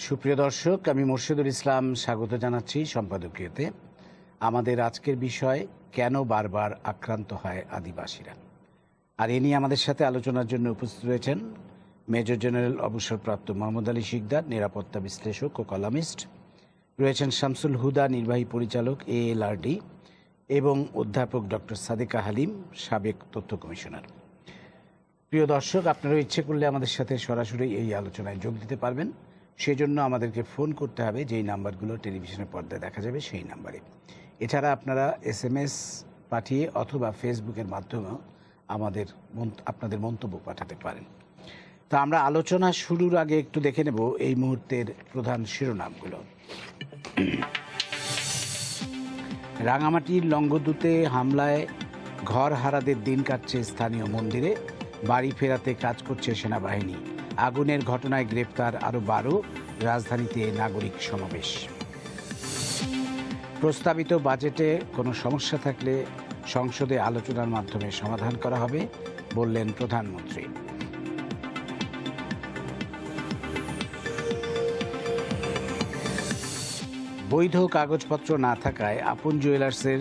সুপ্রিয় দর্শক, আমি মোর্শেদুল ইসলাম স্বাগত জানাচ্ছি সম্পাদকীয়তে। আমাদের আজকের বিষয়, কেন বারবার আক্রান্ত হয় আদিবাসীরা। আর এ নিয়ে আমাদের সাথে আলোচনার জন্য উপস্থিত রয়েছেন মেজর জেনারেল অবসরপ্রাপ্ত মোহাম্মদ আলী শিকদার, নিরাপত্তা বিশ্লেষক ও কলামিস্ট। রয়েছেন শামসুল হুদা, নির্বাহী পরিচালক ALRD, এবং অধ্যাপক ডক্টর সাদেকা হালিম, সাবেক তথ্য কমিশনার। প্রিয় দর্শক, আপনারাও ইচ্ছে করলে আমাদের সাথে সরাসরি এই আলোচনায় যোগ দিতে পারবেন। সেজন্য আমাদেরকে ফোন করতে হবে যেই নাম্বারগুলো টেলিভিশনের পর্দায় দেখা যাবে সেই নাম্বারে। এছাড়া আপনারা SMS পাঠিয়ে অথবা ফেসবুকের মাধ্যমেও আপনাদের মন্তব্য পাঠাতে পারেন। তা আমরা আলোচনা শুরুর আগে একটু দেখে নেব এই মুহূর্তের প্রধান শিরোনামগুলো। রাঙামাটির লংগদুতে হামলায় ঘর হারাদের দিন কাটছে স্থানীয় মন্দিরে, বাড়ি ফেরাতে কাজ করছে সেনাবাহিনী। আগুনের ঘটনায় গ্রেপ্তার আরও 12, রাজধানীতে নাগরিক সমাবেশ। প্রস্তাবিত বাজেটে কোনো সমস্যা থাকলে সংসদে আলোচনার মাধ্যমে সমাধান করা হবে, বললেন প্রধানমন্ত্রী। বৈধ কাগজপত্র না থাকায় আপন জুয়েলার্সের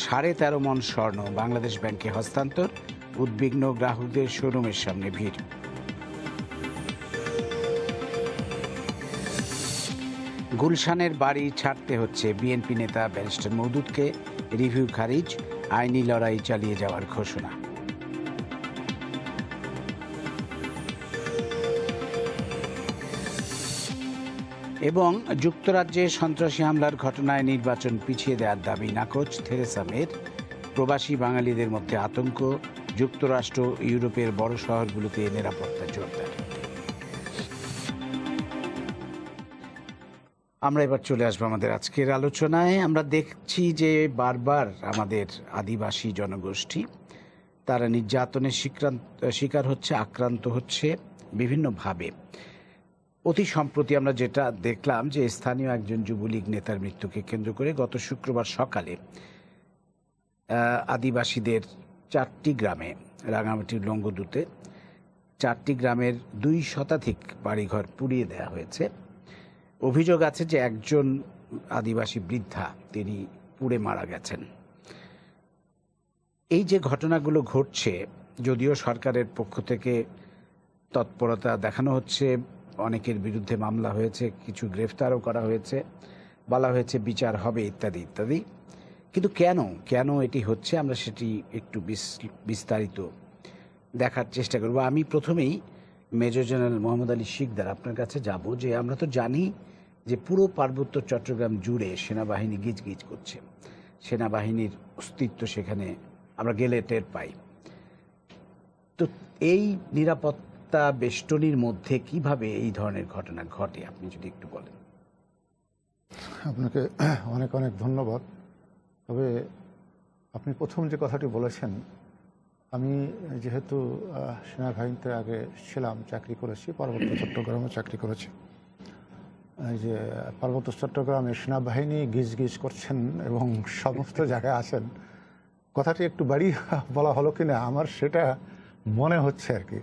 13.5 মণ স্বর্ণ বাংলাদেশ ব্যাংকে হস্তান্তর, উদ্বিগ্ন গ্রাহকদের শোরুমের সামনে ভিড়। গুলশানের বাড়ি ছাড়তে হচ্ছে বিএনপি নেতা ব্যারিস্টার মওদুদকে, রিভিউ খারিজ, আইনি লড়াই চালিয়ে যাওয়ার ঘোষণা। এবং যুক্তরাজ্যে সন্ত্রাসী হামলার ঘটনায় নির্বাচন পিছিয়ে দেওয়ার দাবি নাকচ থেরেসা মের। প্রবাসী বাঙালিদের মধ্যে আতঙ্ক, যুক্তরাষ্ট্র ইউরোপের বড় শহরগুলোতে নিরাপত্তা জোরদার। আমরা এবার চলে আসবো আমাদের আজকের আলোচনায়। আমরা দেখছি যে বারবার আমাদের আদিবাসী জনগোষ্ঠী তারা নির্যাতনের শিকার হচ্ছে, আক্রান্ত হচ্ছে বিভিন্নভাবে। অতি সম্প্রতি আমরা যেটা দেখলাম যে স্থানীয় একজন যুবলীগ নেতার মৃত্যুকে কেন্দ্র করে গত শুক্রবার সকালে আদিবাসীদের 4টি গ্রামে, রাঙামাটির লংগদুতে 4টি গ্রামের 2 শতাধিক বাড়িঘর পুড়িয়ে দেওয়া হয়েছে। অভিযোগ আছে যে একজন আদিবাসী বৃদ্ধা তিনি পুড়ে মারা গেছেন। এই যে ঘটনাগুলো ঘটছে, যদিও সরকারের পক্ষ থেকে তৎপরতা দেখানো হচ্ছে, অনেকের বিরুদ্ধে মামলা হয়েছে, কিছু গ্রেফতারও করা হয়েছে, বলা হয়েছে বিচার হবে ইত্যাদি ইত্যাদি, কিন্তু কেন এটি হচ্ছে আমরা সেটি একটু বিস্তারিত দেখার চেষ্টা করব। আমি প্রথমেই মেজর জেনারেল মোহাম্মদ আলী শিকদার আপনার কাছে যাব। যে আমরা তো জানি যে পুরো পার্বত্য চট্টগ্রাম জুড়ে সেনাবাহিনী গিজগিজ করছে, সেনাবাহিনীর অস্তিত্ব সেখানে আমরা গেলে টের পাই। তো এই নিরাপত্তা বেষ্টনীর মধ্যে কিভাবে এই ধরনের ঘটনা ঘটে, আপনি যদি একটু বলেন। আপনাকে অনেক অনেক ধন্যবাদ। তবে আপনি প্রথম যে কথাটি বলেছেন, আমি যেহেতু সেনাবাহিনীতে আগে ছিলাম, চাকরি করেছি, পার্বত্য চট্টগ্রামে চাকরি করেছি। এই যে পার্বত্য চট্টগ্রামে সেনাবাহিনী গিজগিজ করছেন এবং সমস্ত জায়গায় আছেন, কথাটি একটু বাড়িয়ে বলা হলো কিনা আমার সেটা মনে হচ্ছে আর কি।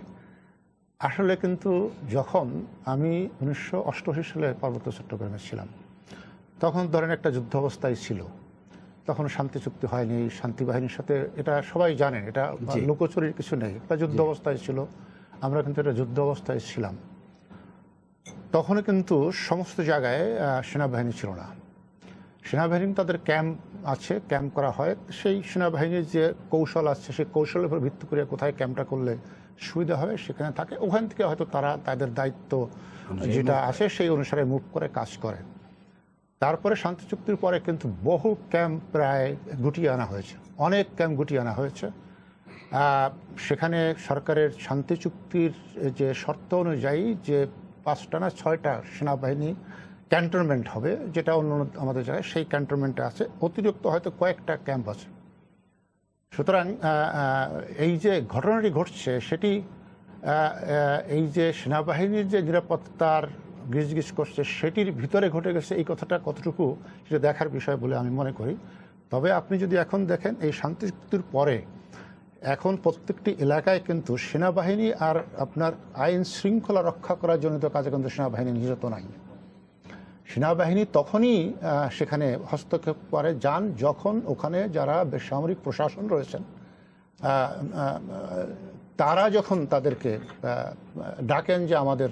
আসলে কিন্তু যখন আমি 1988 সালে পার্বত্য চট্টগ্রামে ছিলাম, তখন ধরেন একটা যুদ্ধ অবস্থায় ছিল, তখন শান্তি চুক্তি হয়নি শান্তি বাহিনীর সাথে, এটা সবাই জানেন, এটা লুকোচুরির কিছু নেই, একটা যুদ্ধ অবস্থায় ছিল, আমরা কিন্তু এটা যুদ্ধ অবস্থায় ছিলাম। তখনও কিন্তু সমস্ত জায়গায় সেনাবাহিনী ছিল না। সেনাবাহিনী তাদের ক্যাম্প আছে, ক্যাম্প করা হয়, সেই সেনাবাহিনীর যে কৌশল আছে সেই কৌশলের উপর ভিত্তি করে কোথায় ক্যাম্পটা করলে সুবিধা হবে সেখানে থাকে, ওখান থেকে হয়তো তারা তাদের দায়িত্ব যেটা আছে সেই অনুসারে মুভ করে কাজ করে। তারপরে শান্তি চুক্তির পরে কিন্তু বহু ক্যাম্প প্রায় গুটিয়ে আনা হয়েছে, অনেক ক্যাম্প গুটিয়ে আনা হয়েছে। সেখানে সরকারের শান্তি চুক্তির যে শর্ত অনুযায়ী যে 5টা না 6টা সেনাবাহিনী ক্যান্টনমেন্ট হবে, যেটা অন্য আমাদের জায়গায় সেই ক্যান্টনমেন্টে আছে, অতিরিক্ত হয়তো কয়েকটা ক্যাম্প আছে। সুতরাং এই যে ঘটনাটি ঘটছে সেটি এই যে সেনাবাহিনীর যে নিরাপত্তার গিজগিজ করছে সেটির ভিতরে ঘটে গেছে, এই কথাটা কতটুকু সেটা দেখার বিষয় বলে আমি মনে করি। তবে আপনি যদি এখন দেখেন এই শান্তি চুক্তির পরে এখন প্রত্যেকটি এলাকায় কিন্তু সেনাবাহিনী আর আপনার আইন শৃঙ্খলা রক্ষা করার জনিত কাজে কিন্তু সেনাবাহিনী নিয়োজিত নাই। সেনাবাহিনী তখনই সেখানে হস্তক্ষেপ করে যান যখন ওখানে যারা বেসামরিক প্রশাসন রয়েছেন তারা যখন তাদেরকে ডাকেন যে আমাদের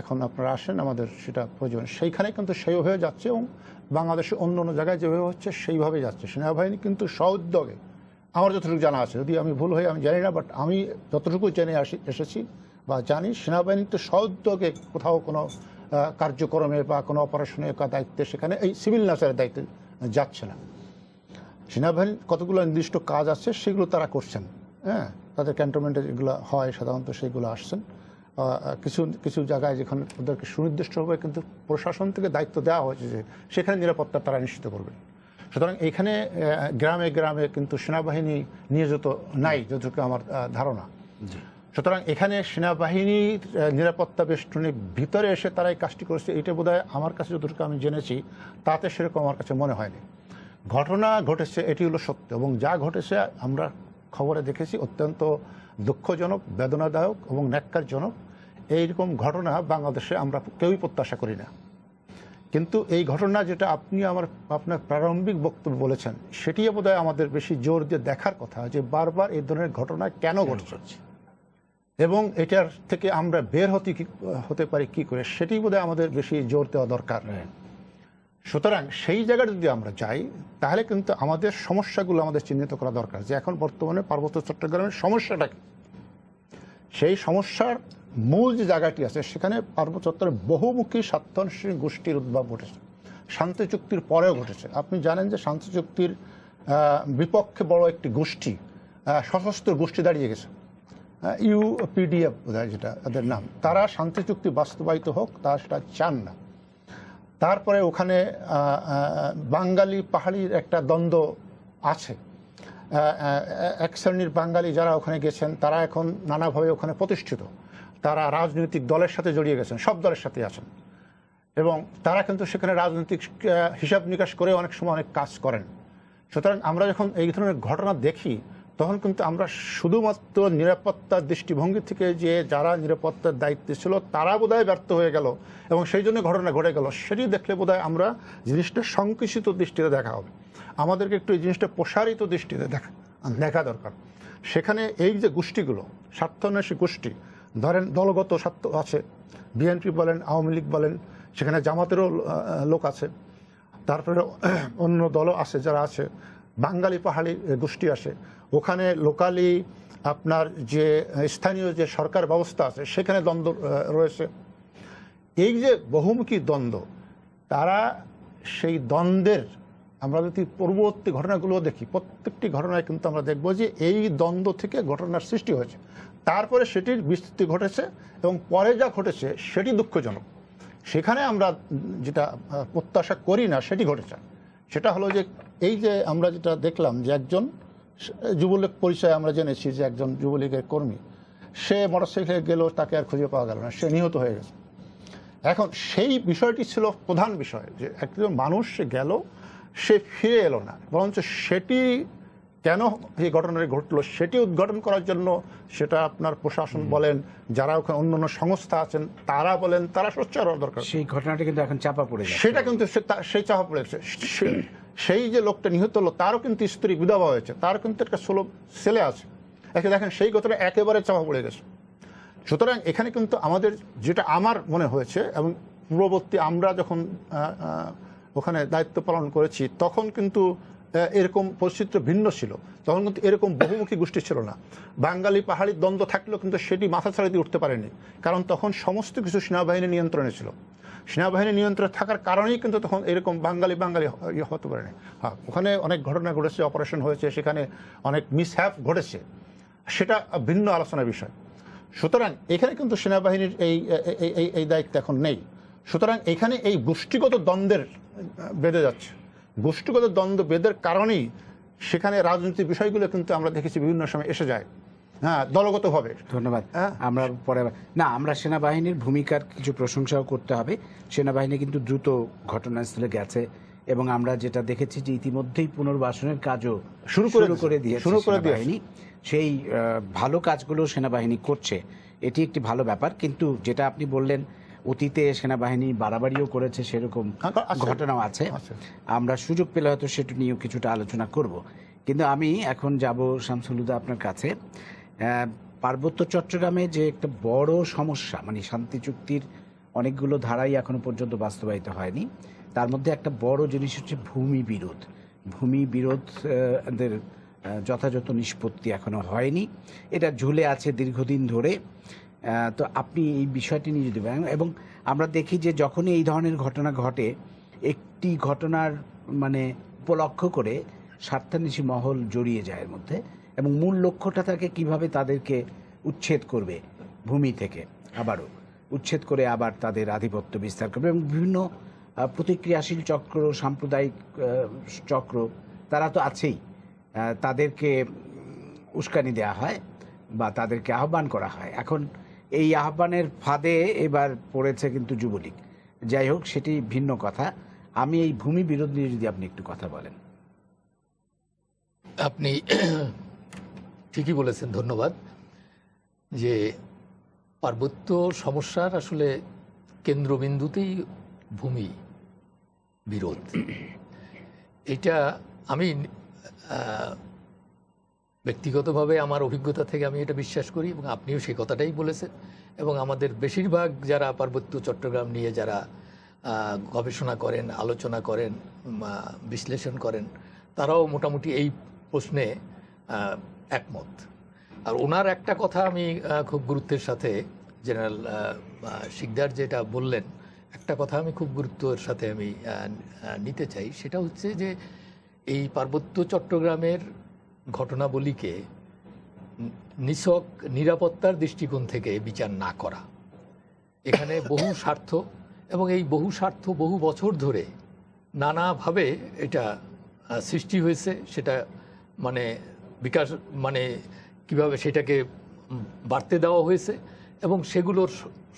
এখন আপনারা আসেন, আমাদের সেটা প্রয়োজন, সেইখানে কিন্তু সেইভাবে যাচ্ছে এবং বাংলাদেশে অন্য অন্য জায়গায় যেভাবে হচ্ছে সেইভাবেই যাচ্ছে। সেনাবাহিনী কিন্তু স্বউদ্যোগে, আমার যতটুকু জানা আছে, যদি আমি ভুল হই আমি জানি না, বাট আমি যতটুকু জেনে এসেছি বা জানি, সেনাবাহিনী তো স্বউদ্যোগে কোথাও কোনো কার্যক্রমে বা কোনো অপারেশনের দায়িত্বে সেখানে এই সিভিল নাচারের দায়িত্বে যাচ্ছে না। সেনাবাহিনীর কতগুলো নির্দিষ্ট কাজ আছে সেগুলো তারা করছেন। হ্যাঁ, তাদের ক্যান্টনমেন্টে যেগুলো হয় সাধারণত সেইগুলো আসছেন। কিছু কিছু জায়গায় যেখানে ওদেরকে সুনির্দিষ্টভাবে কিন্তু প্রশাসন থেকে দায়িত্ব দেওয়া হয়েছে যে সেখানে নিরাপত্তা তারা নিশ্চিত করবেন। সুতরাং এইখানে গ্রামে গ্রামে কিন্তু সেনাবাহিনী নিয়োজিত নাই যতটুকু আমার ধারণা। সুতরাং এখানে সেনাবাহিনীর নিরাপত্তা বেষ্টনীর ভিতরে এসে তারা এই কাজটি করেছে, এটা বোধহয় আমার কাছে যতটুকু আমি জেনেছি তাতে সেরকম আমার কাছে মনে হয়নি। ঘটনা ঘটেছে, এটি হলো সত্য, এবং যা ঘটেছে আমরা খবরে দেখেছি অত্যন্ত দুঃখজনক, বেদনাদায়ক এবং ন্যাক্কারজনক। এইরকম ঘটনা বাংলাদেশে আমরা কেউই প্রত্যাশা করি না। কিন্তু এই ঘটনা যেটা আপনি আপনার প্রারম্ভিক বক্তব্য বলেছেন, সেটিও বোধহয় আমাদের বেশি জোর দিয়ে দেখার কথা যে বারবার এই ধরনের ঘটনা কেন ঘটছে এবং এটার থেকে আমরা বের হতে পারি কি করে, সেটি বোধহয় আমাদের বেশি জোর দেওয়া দরকার। সুতরাং সেই জায়গায় যদি আমরা যাই তাহলে কিন্তু আমাদের সমস্যাগুলো আমাদের চিহ্নিত করা দরকার যে এখন বর্তমানে পার্বত্য চট্টগ্রামের সমস্যাটা কি। সেই সমস্যার মূল যে জায়গাটি আছে সেখানে পার্বত্য চট্টগ্রামে বহুমুখী স্বার্থান্বেষী গোষ্ঠীর উদ্ভব ঘটেছে, শান্তি চুক্তির পরেও ঘটেছে। আপনি জানেন যে শান্তি চুক্তির বিপক্ষে বড় একটি গোষ্ঠী, সশস্ত্র গোষ্ঠী দাঁড়িয়ে গেছে, ইউপিডিএফ যেটা তাদের নাম, তারা শান্তি চুক্তি বাস্তবায়িত হোক তারা সেটা চান না। তারপরে ওখানে বাঙালি পাহাড়ির একটা দ্বন্দ্ব আছে। এক শ্রেণীর বাঙালি যারা ওখানে গেছেন তারা এখন নানাভাবে ওখানে প্রতিষ্ঠিত, তারা রাজনৈতিক দলের সাথে জড়িয়ে গেছেন, সব দলের সাথে আছেন, এবং তারা কিন্তু সেখানে রাজনৈতিক হিসাব নিকাশ করে অনেক সময় অনেক কাজ করেন। সুতরাং আমরা যখন এই ধরনের ঘটনা দেখি তখন কিন্তু আমরা শুধুমাত্র নিরাপত্তার দৃষ্টিভঙ্গি থেকে যে যারা নিরাপত্তার দায়িত্বে ছিল তারা বোধহয় ব্যর্থ হয়ে গেল এবং সেই জন্য ঘটনা ঘটে গেল, সেটি দেখলে বোধহয় আমরা জিনিসটা সংকুচিত দৃষ্টিতে দেখা হবে। আমাদেরকে একটু এই জিনিসটা প্রসারিত দৃষ্টিতে দেখা দরকার। সেখানে এই যে গোষ্ঠীগুলো, স্বার্থান্বেষী গোষ্ঠী, ধরেন দলগত স্বার্থ আছে, বিএনপি বলেন, আওয়ামী লীগ বলেন, সেখানে জামাতেরও লোক আছে, তারপরে অন্য দলও আছে যারা আছে, বাঙালি পাহাড়ি গোষ্ঠী আসে, ওখানে লোকালি আপনার যে স্থানীয় যে সরকার ব্যবস্থা আছে সেখানে দ্বন্দ্ব রয়েছে। এই যে বহুমুখী দ্বন্দ্ব, তারা সেই দ্বন্দ্বের আমরা যদি পূর্ববর্তী ঘটনাগুলো দেখি, প্রত্যেকটি ঘটনায় কিন্তু আমরা দেখব যে এই দ্বন্দ্ব থেকে ঘটনার সৃষ্টি হয়েছে, তারপরে সেটির বিস্তৃতি ঘটেছে এবং পরে যা ঘটেছে সেটি দুঃখজনক। সেখানে আমরা যেটা প্রত্যাশা করি না সেটি ঘটেছে। সেটা হলো যে এই যে আমরা যেটা দেখলাম যে একজন যুবলীগ পরিচয় আমরা জেনেছি যে একজন যুবলীগের কর্মী, সে মোটরসাইকেলে গেল, তাকে আর খুঁজে পাওয়া গেল না, সে নিহত হয়ে গেছে। এখন সেই বিষয়টি ছিল প্রধান বিষয় যে একজন মানুষ সে গেল, সে ফিরে এলো না, বরঞ্চ সেটি কেন এই ঘটনাটি ঘটলো সেটি উদ্ঘাটন করার জন্য সেটা আপনার প্রশাসন বলেন, যারা ওখানে অন্যান্য সংস্থা আছেন তারা বলেন, তারা সোচ্চার হওয়া দরকার। সেই ঘটনাটা কিন্তু এখন চাপা পড়ে যাচ্ছে, সেটা কিন্তু সেই চাপা পড়েছে। সেই যে লোকটা নিহত হলো তারও কিন্তু স্ত্রী বিধবা হয়েছে, তার কিন্তু একটা ছেলে আছে, একে দেখেন সেই ঘটনা একেবারে চাপা পড়ে গেছে। সুতরাং এখানে কিন্তু আমাদের যেটা আমার মনে হয়েছে, এবং পূর্ববর্তী আমরা যখন ওখানে দায়িত্ব পালন করেছি তখন কিন্তু এরকম পরিস্থিতি ভিন্ন ছিল, তখন কিন্তু এরকম বহুমুখী গোষ্ঠী ছিল না। বাঙালি পাহাড়ির দ্বন্দ্ব থাকলেও কিন্তু সেটি মাথা ছাড়া দিয়ে উঠতে পারেনি, কারণ তখন সমস্ত কিছু সেনাবাহিনীর নিয়ন্ত্রণে ছিল। সেনাবাহিনী নিয়ন্ত্রণে থাকার কারণেই কিন্তু তখন এরকম বাঙালি হতে পারেনি। হ্যাঁ, ওখানে অনেক ঘটনা ঘটেছে, অপারেশন হয়েছে, সেখানে অনেক মিসহ্যাপ ঘটেছে, সেটা ভিন্ন আলোচনার বিষয়। সুতরাং এখানে কিন্তু সেনাবাহিনীর এই দায়িত্ব এখন নেই। সুতরাং এখানে এই গোষ্ঠীগত দ্বন্দ্বের বেঁধে যাচ্ছে, গোষ্ঠীগত দ্বন্দ্ব বেঁধের কারণেই সেখানে রাজনৈতিক বিষয়গুলো কিন্তু আমরা দেখেছি বিভিন্ন সময় এসে যায়, হ্যাঁ, দলগতভাবে। ধন্যবাদ। আমরা পরে আমরা সেনাবাহিনীর ভূমিকার কিছু প্রশংসাও করতে হবে। সেনাবাহিনী কিন্তু দ্রুত ঘটনাস্থলে গেছে এবং আমরা যেটা দেখেছি যে ইতিমধ্যেই পুনর্বাসনের কাজও শুরু করে দিয়েছে সেনাবাহিনী। সেই ভালো কাজগুলো সেনাবাহিনী করছে, এটি একটি ভালো ব্যাপার। কিন্তু যেটা আপনি বললেন অতীতে সেনাবাহিনী বাড়াবাড়িও করেছে, সেরকম ঘটনাও আছে। আমরা সুযোগ পেলে হয়তো সেটা নিয়েও কিছুটা আলোচনা করব। কিন্তু আমি এখন যাব শামসুল হুদা আপনার কাছে। পার্বত্য চট্টগ্রামে যে একটা বড় সমস্যা, মানে শান্তি চুক্তির অনেকগুলো ধারাই এখনো পর্যন্ত বাস্তবায়িত হয়নি, তার মধ্যে একটা বড় জিনিস হচ্ছে ভূমি বিরোধ। ভূমি বিরোধের যথাযথ নিষ্পত্তি এখনো হয়নি, এটা ঝুলে আছে দীর্ঘদিন ধরে। তো আপনি এই বিষয়টি নিয়ে যদি বলেন, এবং আমরা দেখি যে যখনই এই ধরনের ঘটনা ঘটে, একটি ঘটনার মানে উপলক্ষ করে স্বার্থান্বেষী মহল জড়িয়ে যায় এর মধ্যে, এবং মূল লক্ষ্যটা থাকে কিভাবে তাদেরকে উচ্ছেদ করবে ভূমি থেকে, আবারও উচ্ছেদ করে আবার তাদের আধিপত্য বিস্তার করবে। এবং বিভিন্ন প্রতিক্রিয়াশীল চক্র, সাম্প্রদায়িক চক্র, তারা তো আছেই, তাদেরকে উস্কানি দেওয়া হয় বা তাদেরকে আহ্বান করা হয়। এখন এই আহ্বানের ফাঁদে এবার পড়েছে কিন্তু যুবলীগ। যাই হোক, সেটি ভিন্ন কথা। আমি এই ভূমি বিরোধ নিয়ে যদি আপনি একটু কথা বলেন। আপনি ঠিকই বলেছেন, ধন্যবাদ। যে পার্বত্য সমস্যার আসলে কেন্দ্রবিন্দুতেই ভূমি বিরোধ। এটা আমি ব্যক্তিগতভাবে আমার অভিজ্ঞতা থেকে আমি এটা বিশ্বাস করি, এবং আপনিও সেই কথাটাই বলেছেন। এবং আমাদের বেশিরভাগ যারা পার্বত্য চট্টগ্রাম নিয়ে যারা গবেষণা করেন, আলোচনা করেন, বিশ্লেষণ করেন, তারাও মোটামুটি এই প্রশ্নে একমত। আর ওনার একটা কথা আমি খুব গুরুত্বের সাথে, জেনারেল শিকদার যেটা বললেন, একটা কথা আমি খুব গুরুত্বের সাথে আমি নিতে চাই। সেটা হচ্ছে যে এই পার্বত্য চট্টগ্রামের ঘটনাবলীকে নিছক নিরাপত্তার দৃষ্টিকোণ থেকে বিচার না করা। এখানে বহু স্বার্থ, এবং এই বহু স্বার্থ বহু বছর ধরে নানাভাবে এটা সৃষ্টি হয়েছে। সেটা মানে বিকাশ, মানে কিভাবে সেটাকে বাড়তে দেওয়া হয়েছে, এবং সেগুলোর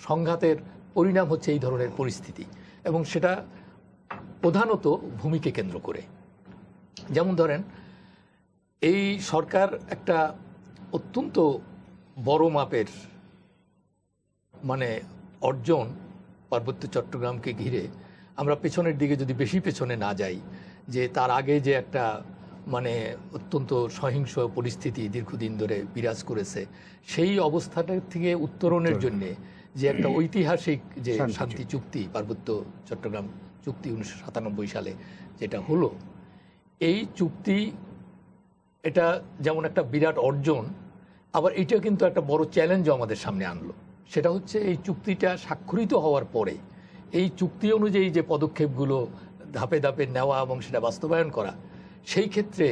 সংঘাতের পরিণাম হচ্ছে এই ধরনের পরিস্থিতি, এবং সেটা প্রধানত ভূমিকে কেন্দ্র করে। যেমন ধরেন, এই সরকার একটা অত্যন্ত বড় মাপের মানে অর্জন পার্বত্য চট্টগ্রামকে ঘিরে। আমরা পেছনের দিকে যদি বেশি পেছনে না যাই, যে তার আগে যে একটা মানে অত্যন্ত সহিংস পরিস্থিতি দীর্ঘদিন ধরে বিরাজ করেছে, সেই অবস্থাটা থেকে উত্তরণের জন্য যে একটা ঐতিহাসিক যে শান্তি চুক্তি, পার্বত্য চট্টগ্রাম চুক্তি 1997 সালে যেটা হলো, এই চুক্তি এটা যেমন একটা বিরাট অর্জন, আবার এটা কিন্তু একটা বড় চ্যালেঞ্জও আমাদের সামনে আনলো। সেটা হচ্ছে এই চুক্তিটা স্বাক্ষরিত হওয়ার পরে এই চুক্তি অনুযায়ী যে পদক্ষেপগুলো ধাপে ধাপে নেওয়া এবং সেটা বাস্তবায়ন করা, সেই ক্ষেত্রে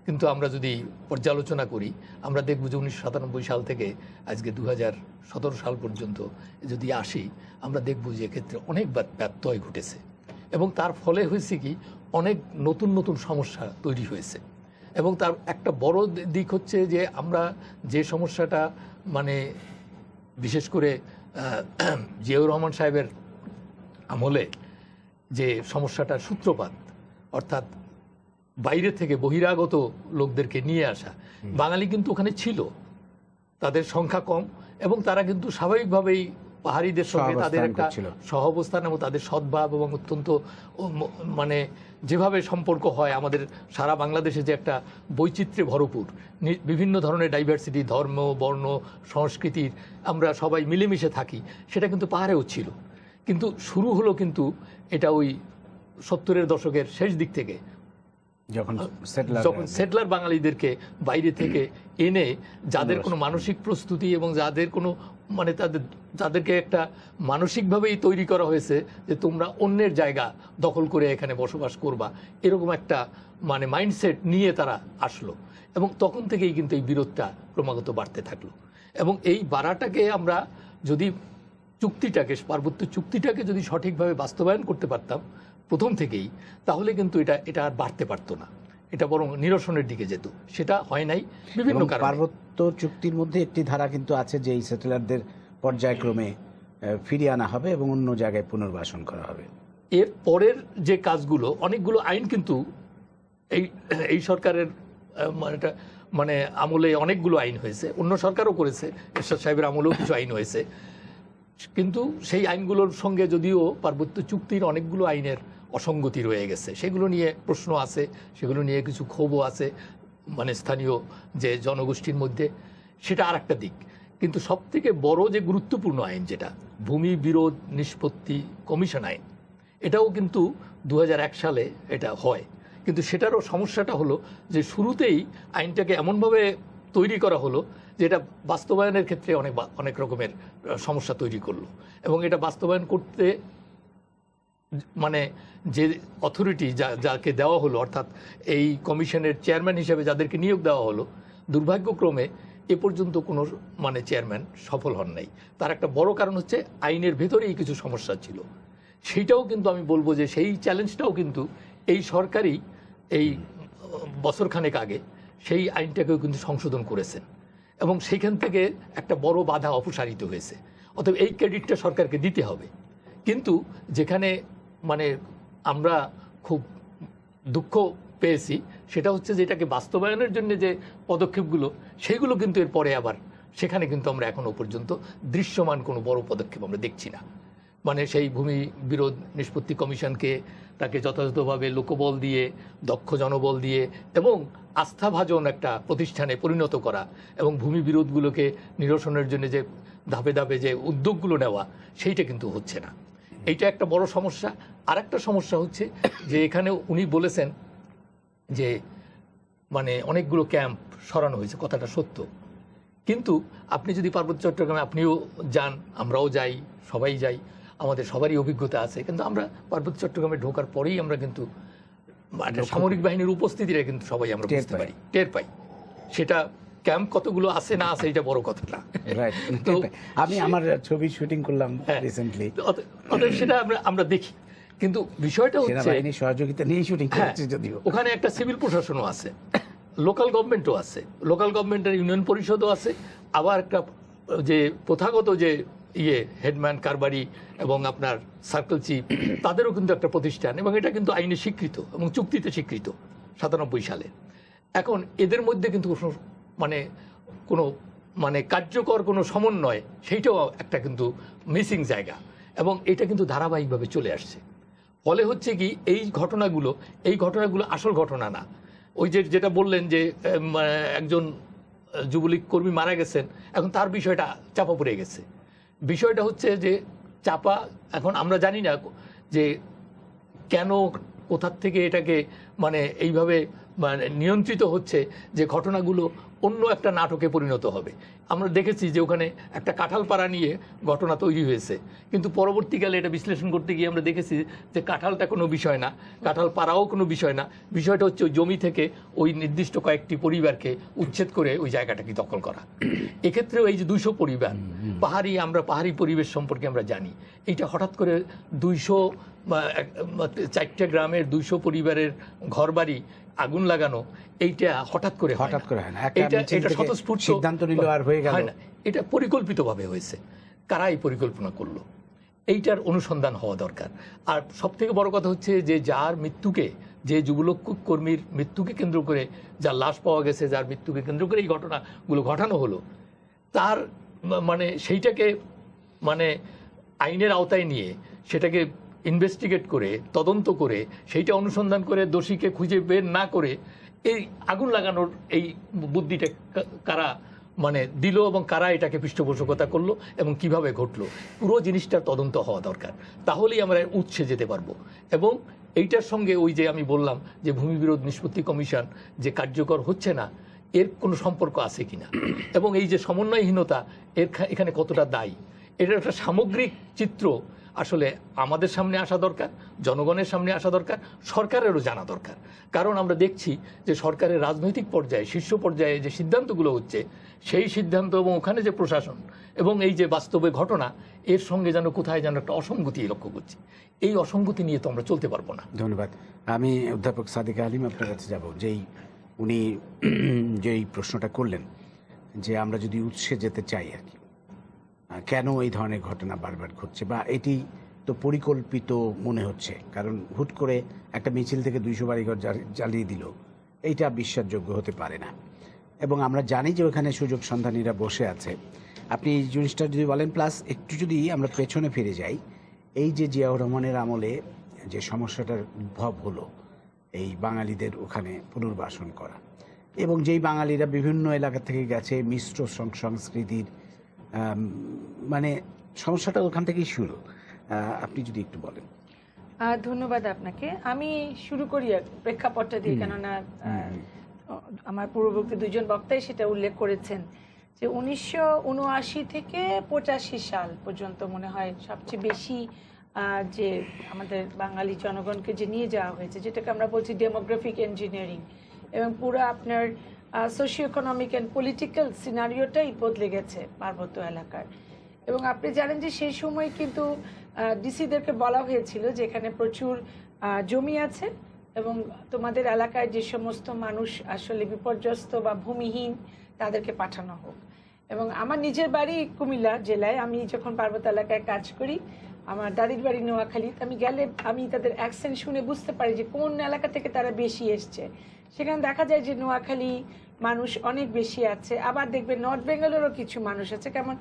কিন্তু আমরা যদি পর্যালোচনা করি, আমরা দেখব যে 1997 সাল থেকে আজকে 2017 সাল পর্যন্ত যদি আসি, আমরা দেখব যে এক্ষেত্রে অনেক ব্যত্যয় ঘটেছে, এবং তার ফলে হয়েছে কি, অনেক নতুন নতুন সমস্যা তৈরি হয়েছে। এবং তার একটা বড় দিক হচ্ছে যে আমরা যে সমস্যাটা মানে বিশেষ করে জিয়াউর রহমান সাহেবের আমলে যে সমস্যাটার সূত্রপাত, অর্থাৎ বাইরে থেকে বহিরাগত লোকদেরকে নিয়ে আসা। বাঙালি কিন্তু ওখানে ছিল, তাদের সংখ্যা কম, এবং তারা কিন্তু স্বাভাবিকভাবেই পাহাড়িদের সঙ্গে তাদের একটা সহাবস্থান এবং তাদের সদ্ভাব এবং অত্যন্ত মানে যেভাবে সম্পর্ক হয়, আমাদের সারা বাংলাদেশে যে একটা বৈচিত্র্যে ভরপুর, বিভিন্ন ধরনের ডাইভার্সিটি, ধর্ম, বর্ণ, সংস্কৃতির আমরা সবাই মিলেমিশে থাকি, সেটা কিন্তু পাহাড়েও ছিল। কিন্তু শুরু হলো কিন্তু এটা ওই 70-এর দশকের শেষ দিক থেকে, যখন সেটলার বাঙালিদেরকে বাইরে থেকে এনে যাদের কোনো মানসিক প্রস্তুতি এবং যাদের কোনো মানে তাদেরকে একটা মানসিকভাবেই তৈরি করা হয়েছে যে তোমরা অন্যের জায়গা দখল করে এখানে বসবাস করবা, এরকম একটা মানে মাইন্ডসেট নিয়ে তারা আসলো। এবং তখন থেকেই কিন্তু এই বিরোধটা ক্রমাগত বাড়তে থাকলো। এবং এই বাড়াটাকে আমরা যদি চুক্তিটাকে, পার্বত্য চুক্তিটাকে যদি সঠিকভাবে বাস্তবায়ন করতে পারতাম প্রথম থেকেই, তাহলে কিন্তু এটা আর বাড়তে পারতো না, এটা বরং নিরসনের দিকে যেত। সেটা হয় নাই বিভিন্ন কারণে। পার্বত্য চুক্তির মধ্যে একটি ধারা কিন্তু আছে যে এই সেটেলারদের পর্যায়ক্রমে ফিরিয়ে আনা হবে এবং অন্য জায়গায় পুনর্বাসন করা হবে। এর পরের যে কাজগুলো, অনেকগুলো আইন কিন্তু এই সরকারের মানে আমলে অনেকগুলো আইন হয়েছে, অন্য সরকারও করেছে, এরশাদ সাহেবের আমলেও কিছু আইন হয়েছে, কিন্তু সেই আইনগুলোর সঙ্গে যদিও পার্বত্য চুক্তির অনেকগুলো আইনের অসঙ্গতি রয়ে গেছে, সেগুলো নিয়ে প্রশ্ন আছে, সেগুলো নিয়ে কিছু ক্ষোভও আছে মানে স্থানীয় যে জনগোষ্ঠীর মধ্যে, সেটা আর একটা দিক। কিন্তু সবথেকে বড় যে গুরুত্বপূর্ণ আইন যেটা ভূমি বিরোধ নিষ্পত্তি কমিশন আইন, এটাও কিন্তু 2001 সালে এটা হয়, কিন্তু সেটারও সমস্যাটা হলো যে শুরুতেই আইনটাকে এমনভাবে তৈরি করা হলো যে এটা বাস্তবায়নের ক্ষেত্রে অনেক রকমের সমস্যা তৈরি করলো। এবং এটা বাস্তবায়ন করতে মানে যে অথরিটি যাকে দেওয়া হলো, অর্থাৎ এই কমিশনের চেয়ারম্যান হিসেবে যাদেরকে নিয়োগ দেওয়া হলো, দুর্ভাগ্যক্রমে এ পর্যন্ত কোনো মানে চেয়ারম্যান সফল হন নাই। তার একটা বড় কারণ হচ্ছে আইনের ভেতরেই কিছু সমস্যা ছিল। সেইটাও কিন্তু আমি বলবো যে সেই চ্যালেঞ্জটাও কিন্তু এই সরকারই এই বছরখানেক আগে সেই আইনটাকেও কিন্তু সংশোধন করেছেন, এবং সেইখান থেকে একটা বড় বাধা অপসারিত হয়েছে। অতএব এই ক্রেডিটটা সরকারকে দিতে হবে। কিন্তু যেখানে মানে আমরা খুব দুঃখ পেয়েছি সেটা হচ্ছে যে এটাকে বাস্তবায়নের জন্য যে পদক্ষেপগুলো, সেইগুলো কিন্তু এরপরে আবার সেখানে কিন্তু আমরা এখনো পর্যন্ত দৃশ্যমান কোনো বড় পদক্ষেপ আমরা দেখছি না। মানে সেই ভূমি বিরোধ নিষ্পত্তি কমিশনকে তাকে যথাযথভাবে লোকবল দিয়ে, দক্ষ জনবল দিয়ে এবং আস্থাভাজন একটা প্রতিষ্ঠানে পরিণত করা, এবং ভূমি বিরোধগুলোকে নিরসনের জন্য যে ধাপে ধাপে যে উদ্যোগগুলো নেওয়া, সেইটা কিন্তু হচ্ছে না। এইটা একটা বড় সমস্যা। আর একটা সমস্যা হচ্ছে যে এখানে উনি বলেছেন যে মানে অনেকগুলো ক্যাম্প সরানো হয়েছে, কথাটা সত্য, কিন্তু আপনি যদি পার্বত্য চট্টগ্রামে আপনিও যান, আমরাও যাই, সবাই যাই, আমাদের সবারই অভিজ্ঞতা আছে, কিন্তু আমরা পার্বত্য চট্টগ্রামে ঢোকার পরেই আমরা কিন্তু সামরিক বাহিনীর উপস্থিতিটা কিন্তু সবাই আমরা বুঝতে পারি, টের পাই। সেটা ক্যাম্প কতগুলো আছে না আছে এটা বড় কথা না। তো আমি আমার ছবি শুটিং করলাম রিসেন্টলি, অতএব সেটা আমরা দেখি, কিন্তু বিষয়টা হচ্ছে সেনাবাহিনীর সহযোগিতা নিয়ে শুটিং করেছি, যদিও ওখানে একটা সিভিল প্রশাসনও আছে, লোকাল গভর্নমেন্টও আছে, লোকাল গভর্নমেন্টের ইউনিয়ন পরিষদও আছে, আবার একটা যে প্রথাগত যে হেডম্যান কারবারি এবং আপনার সার্কেল চিফ, তাদেরও কিন্তু একটা প্রতিষ্ঠান, এবং এটা কিন্তু আইনে স্বীকৃত এবং চুক্তিতে স্বীকৃত 97 সালে। এখন এদের মধ্যে কিন্তু কোনো কার্যকর কোনো সমন্বয়, সেইটাও একটা কিন্তু মিসিং জায়গা, এবং এটা কিন্তু ধারাবাহিকভাবে চলে আসছে। ফলে হচ্ছে কি এই ঘটনাগুলো আসল ঘটনা না। ওই যেটা বললেন যে একজন যুবলীগ কর্মী মারা গেছেন, এখন তার বিষয়টা চাপা পড়ে গেছে। বিষয়টা হচ্ছে যে চাপা, এখন আমরা জানি না যে কেন কোথার থেকে এটাকে এইভাবে নিয়ন্ত্রিত হচ্ছে যে ঘটনাগুলো অন্য একটা নাটকে পরিণত হবে। আমরা দেখেছি যে ওখানে একটা কাঁঠালপাড়া নিয়ে ঘটনা তৈরি হয়েছে, কিন্তু পরবর্তীকালে এটা বিশ্লেষণ করতে গিয়ে আমরা দেখেছি যে কাঁঠালটা কোনো বিষয় না, কাঁঠালপাড়াও কোনো বিষয় না, বিষয়টা হচ্ছে ওই জমি থেকে ওই নির্দিষ্ট কয়েকটি পরিবারকে উচ্ছেদ করে ওই জায়গাটাকে দখল করা। এক্ষেত্রেও এই যে 200 পরিবার পাহাড়ি পরিবেশ সম্পর্কে আমরা জানি, এইটা হঠাৎ করে 4টা গ্রামের 200 পরিবারের ঘরবাড়ি আগুন লাগানো, এইটা হঠাৎ করে হয় না, এটা স্বতঃস্ফূর্ত সিদ্ধান্ত নিল আর হয়ে গেল না, এটা পরিকল্পিতভাবে হয়েছে। কারা এই পরিকল্পনা করলো, এইটার অনুসন্ধান হওয়া দরকার। আর সবথেকে বড় কথা হচ্ছে যে যে যুবলীগ কর্মীর মৃত্যুকে কেন্দ্র করে যার লাশ পাওয়া গেছে, যার মৃত্যুকে কেন্দ্র করে এই ঘটনাগুলো ঘটানো হলো, তার সেইটাকে আইনের আওতায় নিয়ে সেটাকে ইনভেস্টিগেট করে, তদন্ত করে, সেইটা অনুসন্ধান করে দোষীকে খুঁজে বের না করে এই আগুন লাগানোর এই বুদ্ধিটা কারা দিল, এবং কারা এটাকে পৃষ্ঠপোষকতা করলো এবং কিভাবে ঘটলো, পুরো জিনিসটার তদন্ত হওয়া দরকার। তাহলেই আমরা উৎসে যেতে পারবো। এবং এইটার সঙ্গে ওই যে আমি বললাম যে ভূমি বিরোধ নিষ্পত্তি কমিশন যে কার্যকর হচ্ছে না, এর কোনো সম্পর্ক আছে কিনা, এবং এই যে সমন্বয়হীনতা এখানে কতটা দায়ী, এটার একটা সামগ্রিক চিত্র আসলে আমাদের সামনে আসা দরকার, জনগণের সামনে আসা দরকার, সরকারেরও জানা দরকার। কারণ আমরা দেখছি যে সরকারের রাজনৈতিক পর্যায়ে, শীর্ষ পর্যায়ে যে সিদ্ধান্তগুলো হচ্ছে, সেই সিদ্ধান্ত এবং ওখানে যে প্রশাসন এবং এই যে বাস্তবে ঘটনা, এর সঙ্গে যেন কোথায় যেন একটা অসঙ্গতি লক্ষ্য করছি। এই অসঙ্গতি নিয়ে তো আমরা চলতে পারবো না। ধন্যবাদ। আমি অধ্যাপক সাদিক আলিম আপনার কাছে যাব। উনি যেই প্রশ্নটা করলেন যে আমরা যদি উৎসে যেতে চাই আর কি, কেন এই ধরনের ঘটনা বারবার ঘটছে, বা এটি তো পরিকল্পিত মনে হচ্ছে, কারণ হুট করে একটা মিছিল থেকে 200 বাড়িঘর জ্বালিয়ে দিল, এইটা বিশ্বাসযোগ্য হতে পারে না। এবং আমরা জানি যে ওখানে সুযোগ সন্ধানীরা বসে আছে। আপনি এই জিনিসটা যদি বলেন, প্লাস একটু যদি আমরা পেছনে ফিরে যাই, এই যে জিয়াউর রহমানের আমলে যে সমস্যাটার উদ্ভব হলো এই বাঙালিদের ওখানে পুনর্বাসন করা, এবং যেই বাঙালিরা বিভিন্ন এলাকা থেকে গেছে, মিশ্র সংস্কৃতির, মানে সমস্যাটা ওখান থেকেই শুরু। আপনি যদি একটু বলেন। ধন্যবাদ আপনাকে। আমি শুরু করি প্রেক্ষাপটটা দিয়ে, কেননা আমার পূর্ববর্তী দুজন বক্তাই সেটা উল্লেখ করেছেন যে 1979 থেকে 85 সাল পর্যন্ত মনে হয় সবচেয়ে বেশি যে আমাদের বাঙালি জনগণকে যে নিয়ে যাওয়া হয়েছে, যেটাকে আমরা বলছি ডেমোগ্রাফিক ইঞ্জিনিয়ারিং, এবং পুরো আপনার সোশিও ইকোনমিক অ্যান্ড পলিটিক্যাল সিনারিওটাই বদলে গেছে পার্বত্য এলাকার। এবং আপনি জানেন যে সেই সময় কিন্তু ডিসিদেরকে বলা হয়েছিল যে এখানে প্রচুর জমি আছে এবং তোমাদের এলাকায় যে সমস্ত মানুষ আসলে বিপর্যস্ত বা ভূমিহীন তাদেরকে পাঠানো হোক। এবং আমার নিজের বাড়ি কুমিল্লা জেলায়, আমি যখন পার্বত্য এলাকায় কাজ করি, আমার দাদির বাড়ি নোয়াখালীতে, আমি গেলে আমি তাদের অ্যাকসেন্ট শুনে বুঝতে পারি যে কোন এলাকা থেকে তারা বেশি এসছে। সেখানে দেখা যায় যে নোয়াখালী মানুষ অনেক বেশি আছে, আবার দেখবেন নর্থ বেঙ্গলেরও কিছু মানুষ আছে। কেমন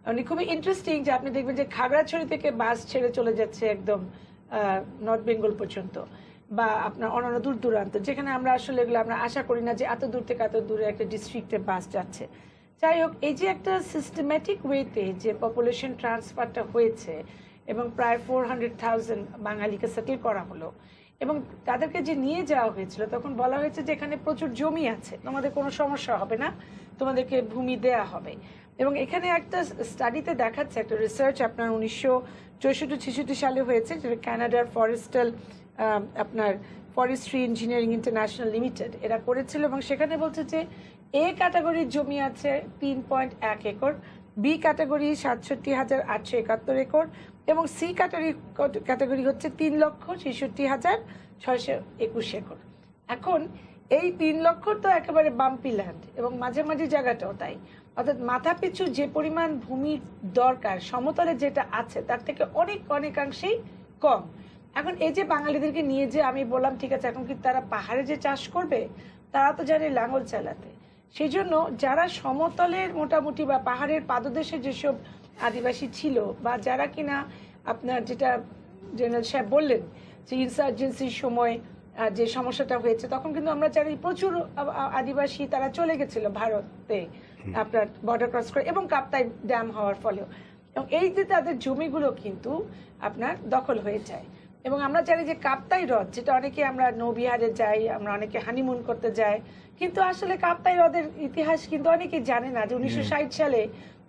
মানে খুবই ইন্টারেস্টিং যে আপনি দেখবেন যে খাগড়াছড়ি থেকে বাস ছেড়ে চলে যাচ্ছে একদম নর্থ বেঙ্গল পর্যন্ত, বা আপনার অন্যান্য দূর দূরান্ত, যেখানে আমরা আসলে এগুলো আমরা আশা করি না যে এত দূর থেকে এত দূরে একটা ডিস্ট্রিক্টে বাস যাচ্ছে। যাই হোক, এই যে একটা সিস্টেম্যাটিক ওয়েতে যে পপুলেশন ট্রান্সফারটা হয়েছে এবং প্রায় 400,000 বাঙালিকে সেটেল করা হলো, এবং তাদেরকে যে নিয়ে যাওয়া হয়েছিল তখন বলা হয়েছে যে এখানে প্রচুর জমি আছে, তোমাদের কোনো সমস্যা হবে না, তোমাদেরকে ভূমি দেয়া হবে। এবং এখানে একটা স্টাডিতে দেখাচ্ছে, একটা রিসার্চ আপনার 1964-66 সালে হয়েছে, যেটা কানাডার ফরেস্টাল আপনার ফরেস্ট্রি ইঞ্জিনিয়ারিং ইন্টারন্যাশনাল লিমিটেড এরা করেছিল, এবং সেখানে বলছে যে এ ক্যাটাগরির জমি আছে 3.1 একর, বি ক্যাটাগরি 67,871 একর, এবং সি ক্যাটাগরি হচ্ছে 3,63,621 একর। এখন এই 3 লক্ষ তো একেবারে বাম্পি ল্যান্ড, এবং মাঝামাঝি জায়গাটাও তাই, অর্থাৎ মাথাপিছু যে পরিমাণ ভূমির দরকার সমতলে যেটা আছে তার থেকে অনেকাংশেই কম। এখন এই যে বাঙালিদেরকে নিয়ে যে আমি বললাম ঠিক আছে, এখন কি তারা পাহাড়ে যে চাষ করবে, তারা তো জানে লাঙল চালাতে। সেই জন্য যারা সমতলের মোটামুটি বা পাহাড়ের পাদদেশে যেসব আদিবাসী ছিল, বা যারা কিনা আপনার যেটা জেনারেল সাহেব বললেন যে ইনসার্জেন্সির সময় যে সমস্যাটা হয়েছে, তখন কিন্তু আমরা জানি প্রচুর আদিবাসী তারা চলে গেছিল ভারতে আপনার বর্ডার ক্রস করে, এবং কাপ্তাই ড্যাম হওয়ার ফলেও, এবং এই যে তাদের জমিগুলো কিন্তু আপনার দখল হয়ে যায়। এবং আমরা জানি যে কাপ্তাই হ্রদ, যেটা অনেকে আমরা নৌবিহারে যাই, আমরা অনেকে হানিমুন করতে যাই, কিন্তু আসলে কাপ্তাই হ্রদের ইতিহাস কিন্তু অনেকেই জানে না যে 1960 সালে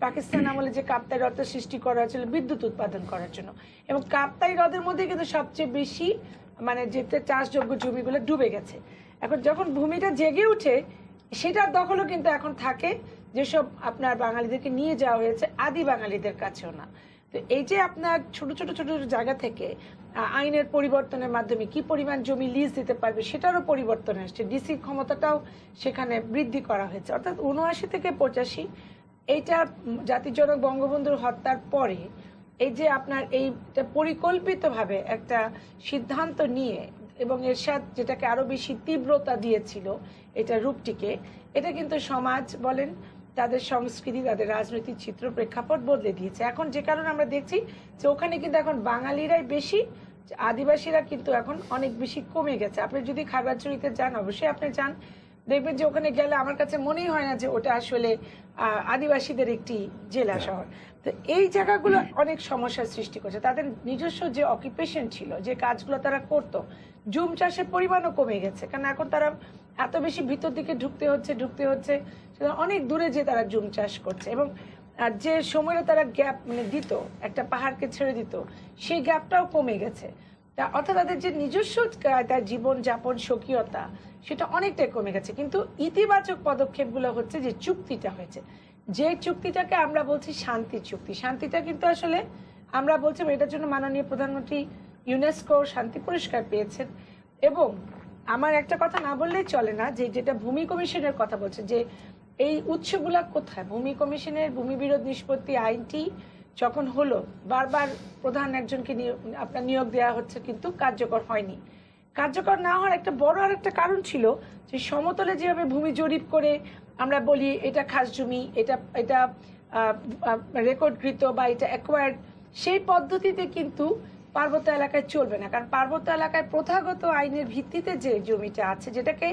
পাকিস্তান আমলে যে কাপ্তাই হ্রদটা সৃষ্টি করা হয়েছিল বিদ্যুৎ উৎপাদন করার জন্য, এবং কাপ্তাই হ্রদের মধ্যে কিন্তু সবচেয়ে বেশি মানে যেতে চাষযোগ্য জমিগুলো ডুবে গেছে। এখন যখন ভূমিটা জেগে উঠে, সেটার দখলও কিন্তু এখন থাকে যেসব আপনার বাঙালিদেরকে নিয়ে যাওয়া হয়েছে আদি বাঙালিদের কাছেও না। তো এই যে আপনার ছোট ছোট জায়গা থেকে আইনের পরিবর্তনের মাধ্যমে কি পরিমাণ জমি লিজ দিতে পারবে সেটারও পরিবর্তন আসছে, ডিসি ক্ষমতাটাও সেখানে বৃদ্ধি করা হয়েছে। অর্থাৎ 79 থেকে 85 এইটা জাতির জনক বঙ্গবন্ধুর হত্যার পরে এই যে আপনার এইটা পরিকল্পিতভাবে একটা সিদ্ধান্ত নিয়ে, এবং এরশাদ যেটাকে আরো বেশি তীব্রতা দিয়েছিল এটা রূপটিকে, এটা কিন্তু সমাজ বলেন, তাদের সংস্কৃতি, তাদের রাজনৈতিক চিত্র প্রেক্ষাপট বদলে দিয়েছে। এখন যে কারণে আমরা দেখছি যে ওখানে কিন্তু এখন বাঙালিরাই বেশি, আদিবাসীরা কিন্তু এখন অনেক বেশি কমে গেছে। আপনি যদি খাগড়াছড়িতে যান, অবশ্যই আপনি যান, দেখবেন যে ওখানে গেলে আমার কাছে মনেই হয় না যে ওটা আসলে আদিবাসীদের একটি জেলা শহর। তো এই জায়গাগুলো অনেক সমস্যার সৃষ্টি করছে। তাদের নিজস্ব যে অকুপেশন ছিল, যে কাজগুলো তারা করতো, জুম চাষের পরিমাণও কমে গেছে, কারণ এখন তারা এত বেশি ভিতর দিকে ঢুকতে হচ্ছে, অনেক দূরে যে তারা জুম চাষ করছে, এবং যে সময়টা তারা গ্যাপ মানে দিত, একটা পাহাড়কে ছেড়ে দিত, সেই গ্যাপটাও কমে গেছে। তা অর্থাৎ তাদের যে নিজস্ব তার জীবনযাপন স্বকীয়তা সেটা অনেকটাই কমে গেছে। কিন্তু ইতিবাচক পদক্ষেপগুলো হচ্ছে যে চুক্তিটা হয়েছে, যে চুক্তিটাকে আমরা বলছি শান্তি চুক্তি, শান্তিটা কিন্তু আসলে আমরা বলছি এটার জন্য মাননীয় প্রধানমন্ত্রী ইউনেস্কো শান্তি পুরস্কার পেয়েছেন। এবং আমার একটা কথা না বললেই চলে না, যে যেটা ভূমি কমিশনের কথা বলছে, যে এই উৎসগুলা কোথায়? ভূমি কমিশনের ভূমি বিরোধ নিষ্পত্তি আইনটি যখন হলো, বারবার প্রধান একজনকে আপনার নিয়োগ দেওয়া হচ্ছে, কিন্তু কার্যকর হয়নি। কার্যকর না হওয়ার একটা বড় আর একটা কারণ ছিল যে সমতলে যেভাবে ভূমি জরিপ করে আমরা বলি এটা খাস জমি, এটা এটা রেকর্ডকৃত বা এটা অ্যাকোয়ার্ড, সেই পদ্ধতিতে কিন্তু পার্বত্য এলাকায় চলবে না। কারণ পার্বত্য এলাকায় প্রথাগত আইনের ভিত্তিতে যে জমিটা আছে, যেটাকে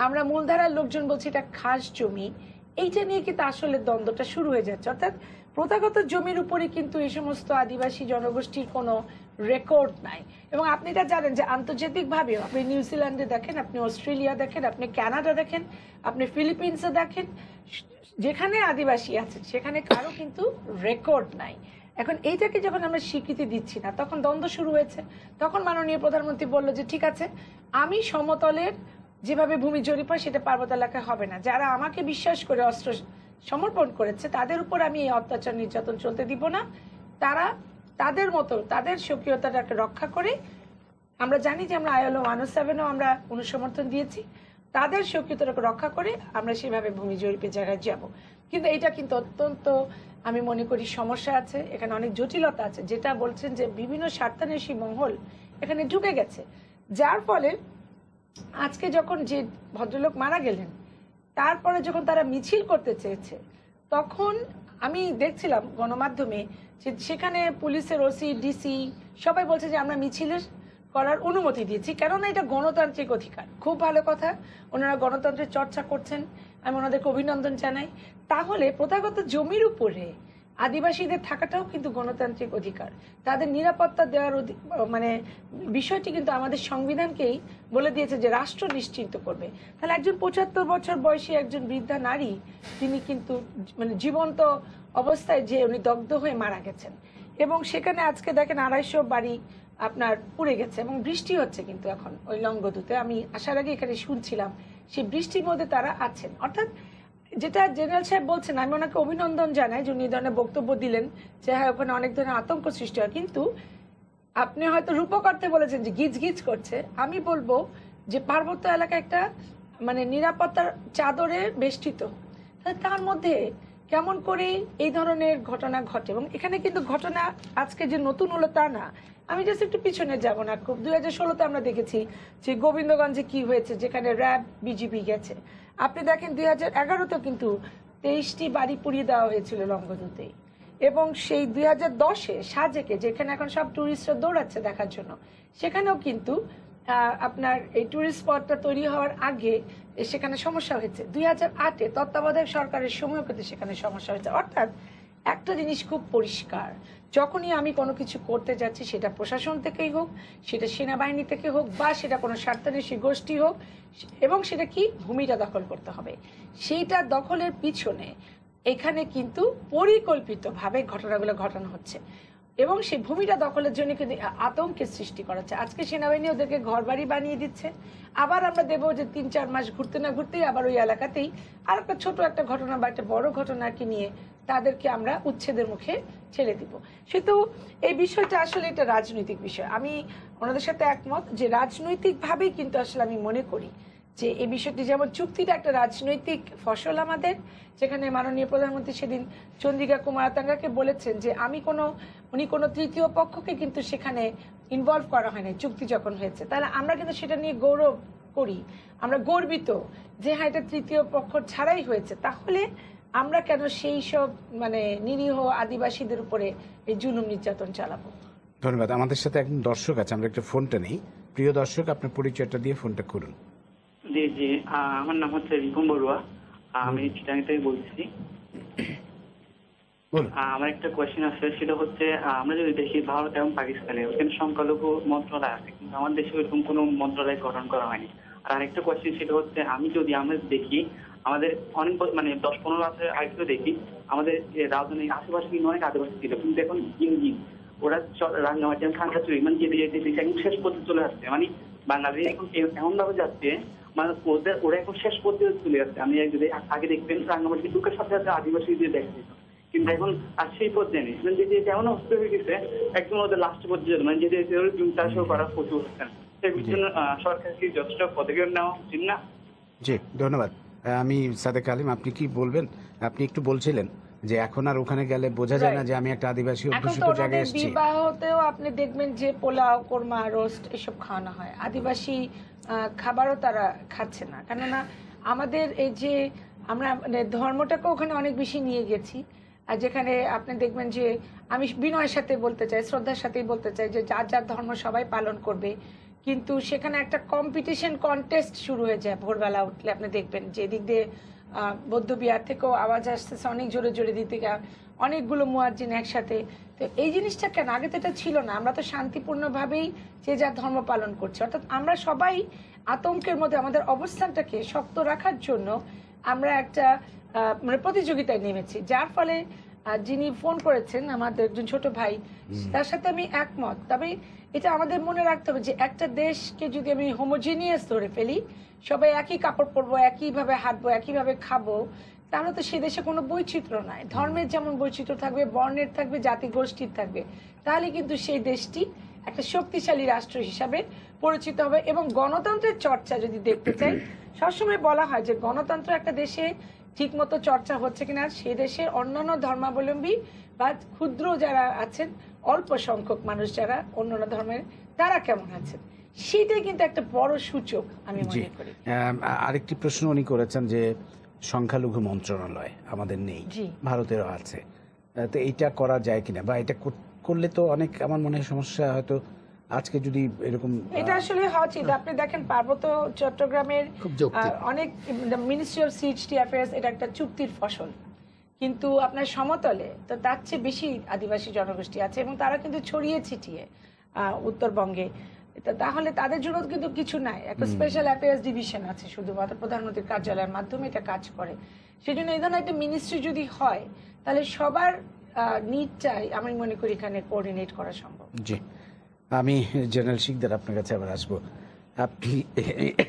আমরা মূলধারার লোকজন বলছি এটা খাস জমি, এইটা নিয়ে কিন্তু আসলে দ্বন্দ্বটা শুরু হয়ে যাচ্ছে। অর্থাৎ প্রথাগত জমির উপরে কিন্তু এই সমস্ত আদিবাসী জনগোষ্ঠীর কোনো রেকর্ড নাই। এবং আপনি এটা জানেন যে আন্তর্জাতিকভাবেও আপনি নিউজিল্যান্ডে দেখেন, আপনি অস্ট্রেলিয়া দেখেন, আপনি কানাডা দেখেন, আপনি ফিলিপিন্সে দেখেন, যেখানে আদিবাসী আছে সেখানে কারো কিন্তু রেকর্ড নাই। এখন এইটাকে যখন আমরা স্বীকৃতি দিচ্ছি না, তখন দ্বন্দ্ব শুরু হয়েছে। তখন মাননীয় প্রধানমন্ত্রী বলল যে ঠিক আছে, আমি সমতলের যেভাবে ভূমি জরিপ হয় সেটা পার্বত্য এলাকায় হবে না। যারা আমাকে বিশ্বাস করে অস্ত্র সমর্পণ করেছে তাদের উপর আমি এই অত্যাচার নির্যাতন চলতে দিব না। তারা তাদের মতো তাদের স্বকীয়তাটাকে রক্ষা করে, আমরা জানি যে আমরা ILO 107-ও আমরা অনুসমর্থন দিয়েছি, তাদের স্বকীয়তাটাকে রক্ষা করে আমরা সেভাবে ভূমি জরিপের জায়গায় যাব। কিন্তু এটা কিন্তু অত্যন্ত, আমি মনে করি সমস্যা আছে, এখানে অনেক জটিলতা আছে, যেটা বলছেন যে বিভিন্ন স্বার্থান্বেষী মহল এখানে ঢুকে গেছে। যার ফলে আজকে যখন যে ভদ্রলোক মারা গেলেন, তারপরে যখন তারা মিছিল করতে চেয়েছে, তখন আমি দেখছিলাম গণমাধ্যমে যে সেখানে পুলিশের ওসি, ডিসি সবাই বলছে যে আমরা মিছিলের করার অনুমতি দিয়েছি, কেননা এটা গণতান্ত্রিক অধিকার। খুব ভালো কথা, ওনারা গণতন্ত্রের চর্চা করছেন, আমি ওনাদেরকে অভিনন্দন জানাই। তাহলে প্রথাগত জমির উপরে আদিবাসীদের থাকাটাও কিন্তু গণতান্ত্রিক অধিকার, তাদের নিরাপত্তা দেওয়ার মানে বিষয়টি কিন্তু আমাদের সংবিধানকেই বলে দিয়েছে যে রাষ্ট্র নিশ্চিন্ত করবে। তাহলে একজন 75 বছর বয়সী একজন বৃদ্ধা নারী, তিনি কিন্তু মানে জীবন্ত অবস্থায় যে উনি দগ্ধ হয়ে মারা গেছেন, এবং সেখানে আজকে দেখেন 250 বাড়ি আপনার পুড়ে গেছে, এবং বৃষ্টি হচ্ছে কিন্তু এখন ওই লংগদুতে, আমি আসার আগে এখানে শুনছিলাম সেই বৃষ্টির মধ্যে তারা আছেন। অর্থাৎ যেটা জেনারেল সাহেব বলছেন, আমি ওনাকে অভিনন্দন জানাই যে উনি এই ধরনের বক্তব্য দিলেন যে হ্যাঁ ওখানে অনেক ধরনের আতঙ্ক সৃষ্টি হয়, কিন্তু আপনি হয়তো রূপকর্তে বলেছেন যে গিজ গিজ করছে। আমি বলবো যে পার্বত্য এলাকা একটা মানে নিরাপত্তার চাদরে বেষ্টিত, তার মধ্যে কেমন করে এই ধরনের ঘটনা ঘটে। এবং এখানে কিন্তু ঘটনা আজকে যে নতুন হলো তা না, আমি জাস্ট একটু পিছনে যাব না, খুব 2016-তে আমরা দেখেছি যে গোবিন্দগঞ্জে কি হয়েছে, যেখানে র্যাব বিজিবি গেছে। আপনি দেখেন 2011-তেও কিন্তু 23টি বাড়ি পুড়িয়ে দেওয়া হয়েছিল লংগদুতে, এবং সেই 2010-এ সাজেকে, যেখানে এখন সব টুরিস্টরা দৌড়াচ্ছে দেখার জন্য, সেখানেও কিন্তু আপনার এই টুরিস্ট স্পটটা তৈরি হওয়ার আগে সেখানে সমস্যা হয়েছে। 2008-এ তত্ত্বাবধায়ক সরকারের সময়ও কিন্তু সেখানে সমস্যা হয়েছে। অর্থাৎ একটা জিনিস খুব পরিষ্কার, যখনই আমি কোনো কিছু করতে যাচ্ছি, সেটা প্রশাসন থেকেই হোক, সেটা সেনাবাহিনী থেকে হোক, বা সেটা কোনো স্বার্থান্বেষী গোষ্ঠী হোক, এবং সেটা কি ভূমিটা দখল করতে হবে, সেইটা দখলের পিছনে এখানে কিন্তু পরিকল্পিতভাবে ঘটনাগুলো ঘটানো হচ্ছে, এবং সেই ভূমিটা দখলের জন্য কিন্তু আতঙ্কের সৃষ্টি করা হচ্ছে। আজকে সেনাবাহিনী ওদেরকে ঘরবাড়ি বানিয়ে দিচ্ছে, আবার আমরা দেবো যে 3-4 মাস ঘুরতে না ঘুরতেই আবার ওই এলাকাতেই আর একটা ছোট একটা ঘটনা বা একটা বড় ঘটনাকে নিয়ে তাদেরকে আমরা উচ্ছেদের মুখে ছেড়ে দিব। সেহেতু এই বিষয়টা আসলে এটা রাজনৈতিক বিষয়। আমি ওনাদের সাথে একমত যে রাজনৈতিকভাবেই কিন্তু আসলে আমি মনে করি যে এই বিষয়টি, যেমন চুক্তিটা একটা রাজনৈতিক ফসল আমাদের, যেখানে মাননীয় প্রধানমন্ত্রী সেদিন চন্দ্রিকা কুমারাতাঙ্গাকে বলেছেন যে উনি কোনো তৃতীয় পক্ষকে কিন্তু সেখানে ইনভলভ করা হয়নি চুক্তি যখন হয়েছে। তাহলে আমরা কিন্তু সেটা নিয়ে গৌরব করি, আমরা গর্বিত যে হ্যাঁ এটা তৃতীয় পক্ষ ছাড়াই হয়েছে। তাহলে আমরা কেন সেই সব মানে নিরীহ আদিবাসীদের উপরে এই জুলুম নির্যাতন চালাবো? ধন্যবাদ। আমাদের সাথে একজন দর্শক আছে, আমরা একটা ফোনটা নেই। প্রিয় দর্শক, আপনার পরিচয়টা দিয়ে ফোনটা করুন। জি জি, আমার নাম হচ্ছে রিপন বড়ুয়া, আমি চিটাং থেকে বলছি। আমার একটা কোয়েশ্চেন আছে, সেটা হচ্ছে আমরা যদি দেখি ভারত এবং পাকিস্তানে ওখানে সংখ্যালঘু মন্ত্রণালয় আছে, কিন্তু আমার দেশে ওইরকম কোনো মন্ত্রণালয় গঠন করা হয়নি। আর আরেকটা কোয়েশ্চেন, সেটা হচ্ছে আমরা দেখি আমাদের অনেক মানে 10-15 বছর আগে দেখি আমাদের রাজধানীর আশেপাশে কিন্তু অনেক আদিবাসী ছিল, কিন্তু এখন ইঙ্গিত ওরা রাঙ্গামাটি খানখাচুরি মানে যেতে যেতে এখন শেষ পর্যন্ত চলে আসছে। মানে বাংলাদেশ এখন এমন ভাবে যাচ্ছে, মানে ওরা এখন শেষ পর্যন্ত চলে যাচ্ছে। আমি যদি আগে দেখবেন রাঙ্গামাটি দুঃখের সাথে সাথে আদিবাসী দিয়ে দেখা যেত, কিন্তু এখন আর সেই পর্যায়ে নেই। যেতে এমন অবস্থা হয়ে গেছে একদম ওদের লাস্ট পর্যায়ে, মানে যেতে জুম চাষও করার প্রচুর হচ্ছেন। সেই জন্য সরকারকে যথেষ্ট পদক্ষেপ নেওয়া উচিত না? জি ধন্যবাদ। আমি সাদেক আলিম, আপনি কি বলবেন? আপনি একটু বলছিলেন যে এখন আর ওখানে গেলে বোঝা যায় না যে আমি একটা আদিবাসী এখন অধ্যুষিত তো জায়গায় ওনাদের এসেছি। বিবাহতেও আপনি দেখবেন যে পোলাও, কোরমা, রোস্ট এসব খাওয়ানো হয়। আদিবাসী খাবারও তারা খাচ্ছে না, কেননা আমাদের এই যে আমরা মানে ধর্মটাকে ওখানে অনেক বেশি নিয়ে গেছি। আর যেখানে আপনি দেখবেন যে আমি বিনয়ের সাথে বলতে চাই, শ্রদ্ধার সাথেই বলতে চাই যে যার যার ধর্ম সবাই পালন করবে, কিন্তু সেখানে একটা কম্পিটিশন কন্টেস্ট শুরু হয়ে যায়। ভোরবেলা উঠলে আপনি দেখবেন যে এদিক দিয়ে বৌদ্ধ বিহার থেকেও আওয়াজ আসতেছে অনেক জোরে জোরে, দিতে অনেকগুলো মুয়াজ্জিন একসাথে। তো এই জিনিসটা কেন? আগে তো এটা ছিল না। আমরা তো শান্তিপূর্ণভাবেই যে যার ধর্ম পালন করছি, অর্থাৎ আমরা সবাই আতঙ্কের মধ্যে আমাদের অবস্থানটাকে শক্ত রাখার জন্য আমরা একটা মানে প্রতিযোগিতায় নেমেছি, যার ফলে যিনি ফোন করেছেন আমাদের একজন ছোট ভাই, তার সাথে আমি একমত। তবে এটা আমাদের মনে রাখতে হবে যে একটা দেশকে যদি আমি হোমোজিনিয়াস ধরে ফেলি, সবাই একই কাপড় পরবো, একইভাবে হাঁটবো, একইভাবে খাবো, তাহলে তো সে দেশে কোনো বৈচিত্র্য নাই। ধর্মের যেমন বৈচিত্র্য থাকবে, বর্ণের থাকবে, জাতি গোষ্ঠীর থাকবে, তাহলে কিন্তু সেই দেশটি একটা শক্তিশালী রাষ্ট্র হিসাবে পরিচিত হবে। এবং গণতন্ত্রের চর্চা যদি দেখতে চাই, সবসময় বলা হয় যে গণতন্ত্র একটা দেশে ঠিক মতো চর্চা হচ্ছে কিনা, সে দেশের অন্যান্য ধর্মাবলম্বী বা ক্ষুদ্র যারা আছেন, অল্প সংখ্যক মানুষ যারা অন্যান্য ধর্মের, তারা কেমন আছেন, সেটাই কিন্তু একটা বড় সূচক আমি মনে করি। আরেকটি প্রশ্ন উনি করেছেন যে সংখ্যালঘু মন্ত্রণালয় আমাদের নেই, ভারতেরও আছে, তো এইটা করা যায় কিনা, বা এটা করলে তো অনেক আমার মনে হয় সমস্যা হয়তো আজকে যদি এরকম এটা আসলে হওয়া উচিত। আপনি দেখেন পার্বত্য চট্টগ্রামের অনেক মিনিস্ট্রি অফ সিটি অ্যাফেয়ার্স, এটা একটা চুক্তির ফসল, কিন্তু আপনার সমতলে তো তার চেয়ে বেশি আদিবাসী জনগোষ্ঠী আছে এবং তারা কিন্তু ছড়িয়ে ছিটিয়ে উত্তরবঙ্গে। তাহলে তাদের জন্য কিন্তু কিছু নাই, একটা স্পেশাল অ্যাফেয়ার্স ডিভিশন আছে শুধুমাত্র প্রধানমন্ত্রীর কার্যালয়ের মাধ্যমে এটা কাজ করে। সেই জন্য এই ধরনের একটা মিনিস্ট্রি যদি হয়, তাহলে সবার নিডটাই আমি মনে করি এখানে কোঅর্ডিনেট করা সম্ভব। জি, আমি জেনারেল শিকদার আপনার কাছে আবার আসবো। আপনি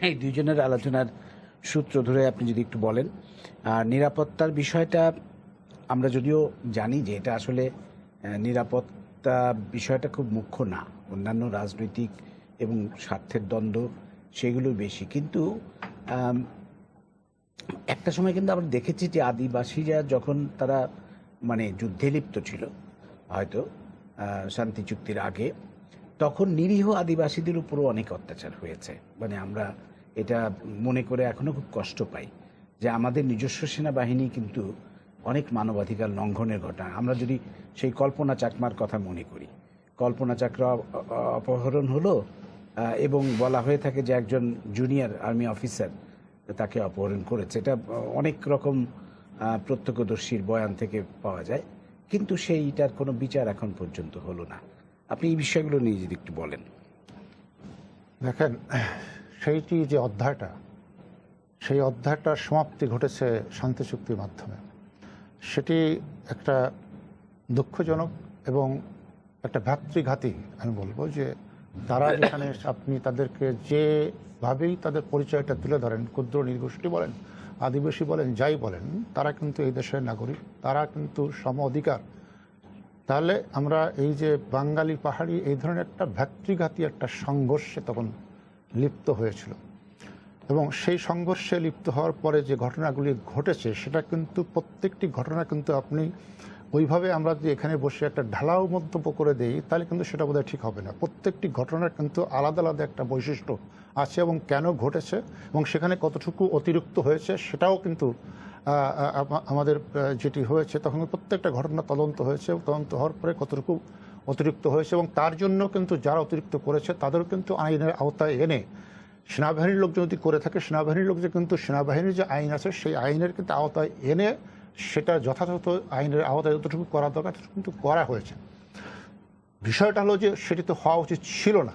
এই দুইজনের আলোচনার সূত্র ধরে আপনি যদি একটু বলেন, নিরাপত্তার বিষয়টা আমরা যদিও জানি যে এটা আসলে নিরাপত্তা বিষয়টা খুব মুখ্য না, অন্যান্য রাজনৈতিক এবং স্বার্থের দ্বন্দ্ব সেগুলো বেশি, কিন্তু একটা সময় কিন্তু আমরা দেখেছি যে আদিবাসীরা যখন তারা মানে যুদ্ধে লিপ্ত ছিল, হয়তো শান্তি চুক্তির আগে, তখন নিরীহ আদিবাসীদের উপরও অনেক অত্যাচার হয়েছে। মানে আমরা এটা মনে করে এখনো খুব কষ্ট পাই যে আমাদের নিজস্ব সেনাবাহিনী কিন্তু অনেক মানবাধিকার লঙ্ঘনের ঘটনা। আমরা যদি সেই কল্পনা চাকমার কথা মনে করি, কল্পনা চাকমা অপহরণ হলো এবং বলা হয়ে থাকে যে একজন জুনিয়র আর্মি অফিসার তাকে অপহরণ করেছে। এটা অনেক রকম প্রত্যক্ষদর্শীর বয়ান থেকে পাওয়া যায়, কিন্তু সেইটার কোনো বিচার এখন পর্যন্ত হলো না। আপনি এই বিষয়গুলো নিয়ে যদি একটু বলেন। দেখেন, সেইটি যে অধ্যায়টা, সেই অধ্যায়টার সমাপ্তি ঘটেছে শান্তি চুক্তির মাধ্যমে। সেটি একটা দুঃখজনক এবং একটা ভ্রাতৃঘাতী, আমি বলবো যে তারা যেখানে আপনি তাদেরকে যেভাবেই তাদের পরিচয়টা তুলে ধরেন, ক্ষুদ্র নৃগোষ্ঠী বলেন, আদিবাসী বলেন, যাই বলেন, তারা কিন্তু এই দেশের নাগরিক, তারা কিন্তু সম অধিকার। তাহলে আমরা এই যে বাঙালি পাহাড়ি এই ধরনের একটা ভ্রাতৃঘাতী একটা সংঘর্ষে তখন লিপ্ত হয়েছিল, এবং সেই সংঘর্ষে লিপ্ত হওয়ার পরে যে ঘটনাগুলি ঘটেছে, সেটা কিন্তু প্রত্যেকটি ঘটনা কিন্তু আপনি ওইভাবে আমরা যদি এখানে বসে একটা ঢালাও মন্তব্য করে দিই, তাহলে কিন্তু সেটা বোধহয় ঠিক হবে না। প্রত্যেকটি ঘটনার কিন্তু আলাদা আলাদা একটা বৈশিষ্ট্য আছে এবং কেন ঘটেছে এবং সেখানে কতটুকু অতিরিক্ত হয়েছে সেটাও কিন্তু আমাদের যেটি হয়েছে, তখন প্রত্যেকটা ঘটনা তদন্ত হয়েছে, তদন্ত হওয়ার পরে কতটুকু অতিরিক্ত হয়েছে এবং তার জন্য কিন্তু যারা অতিরিক্ত করেছে তাদেরও কিন্তু আইনের আওতায় এনে, সেনাবাহিনীর লোক যদি করে থাকে, সেনাবাহিনীর লোক যে কিন্তু সেনাবাহিনীর যে আইন আছে সেই আইনের কিন্তু আওতায় এনে সেটা যথাযথ আইনের আওতায় যতটুকু করা দরকার কিন্তু করা হয়েছে। বিষয়টা হলো যে সেটি তো হওয়া উচিত ছিল না,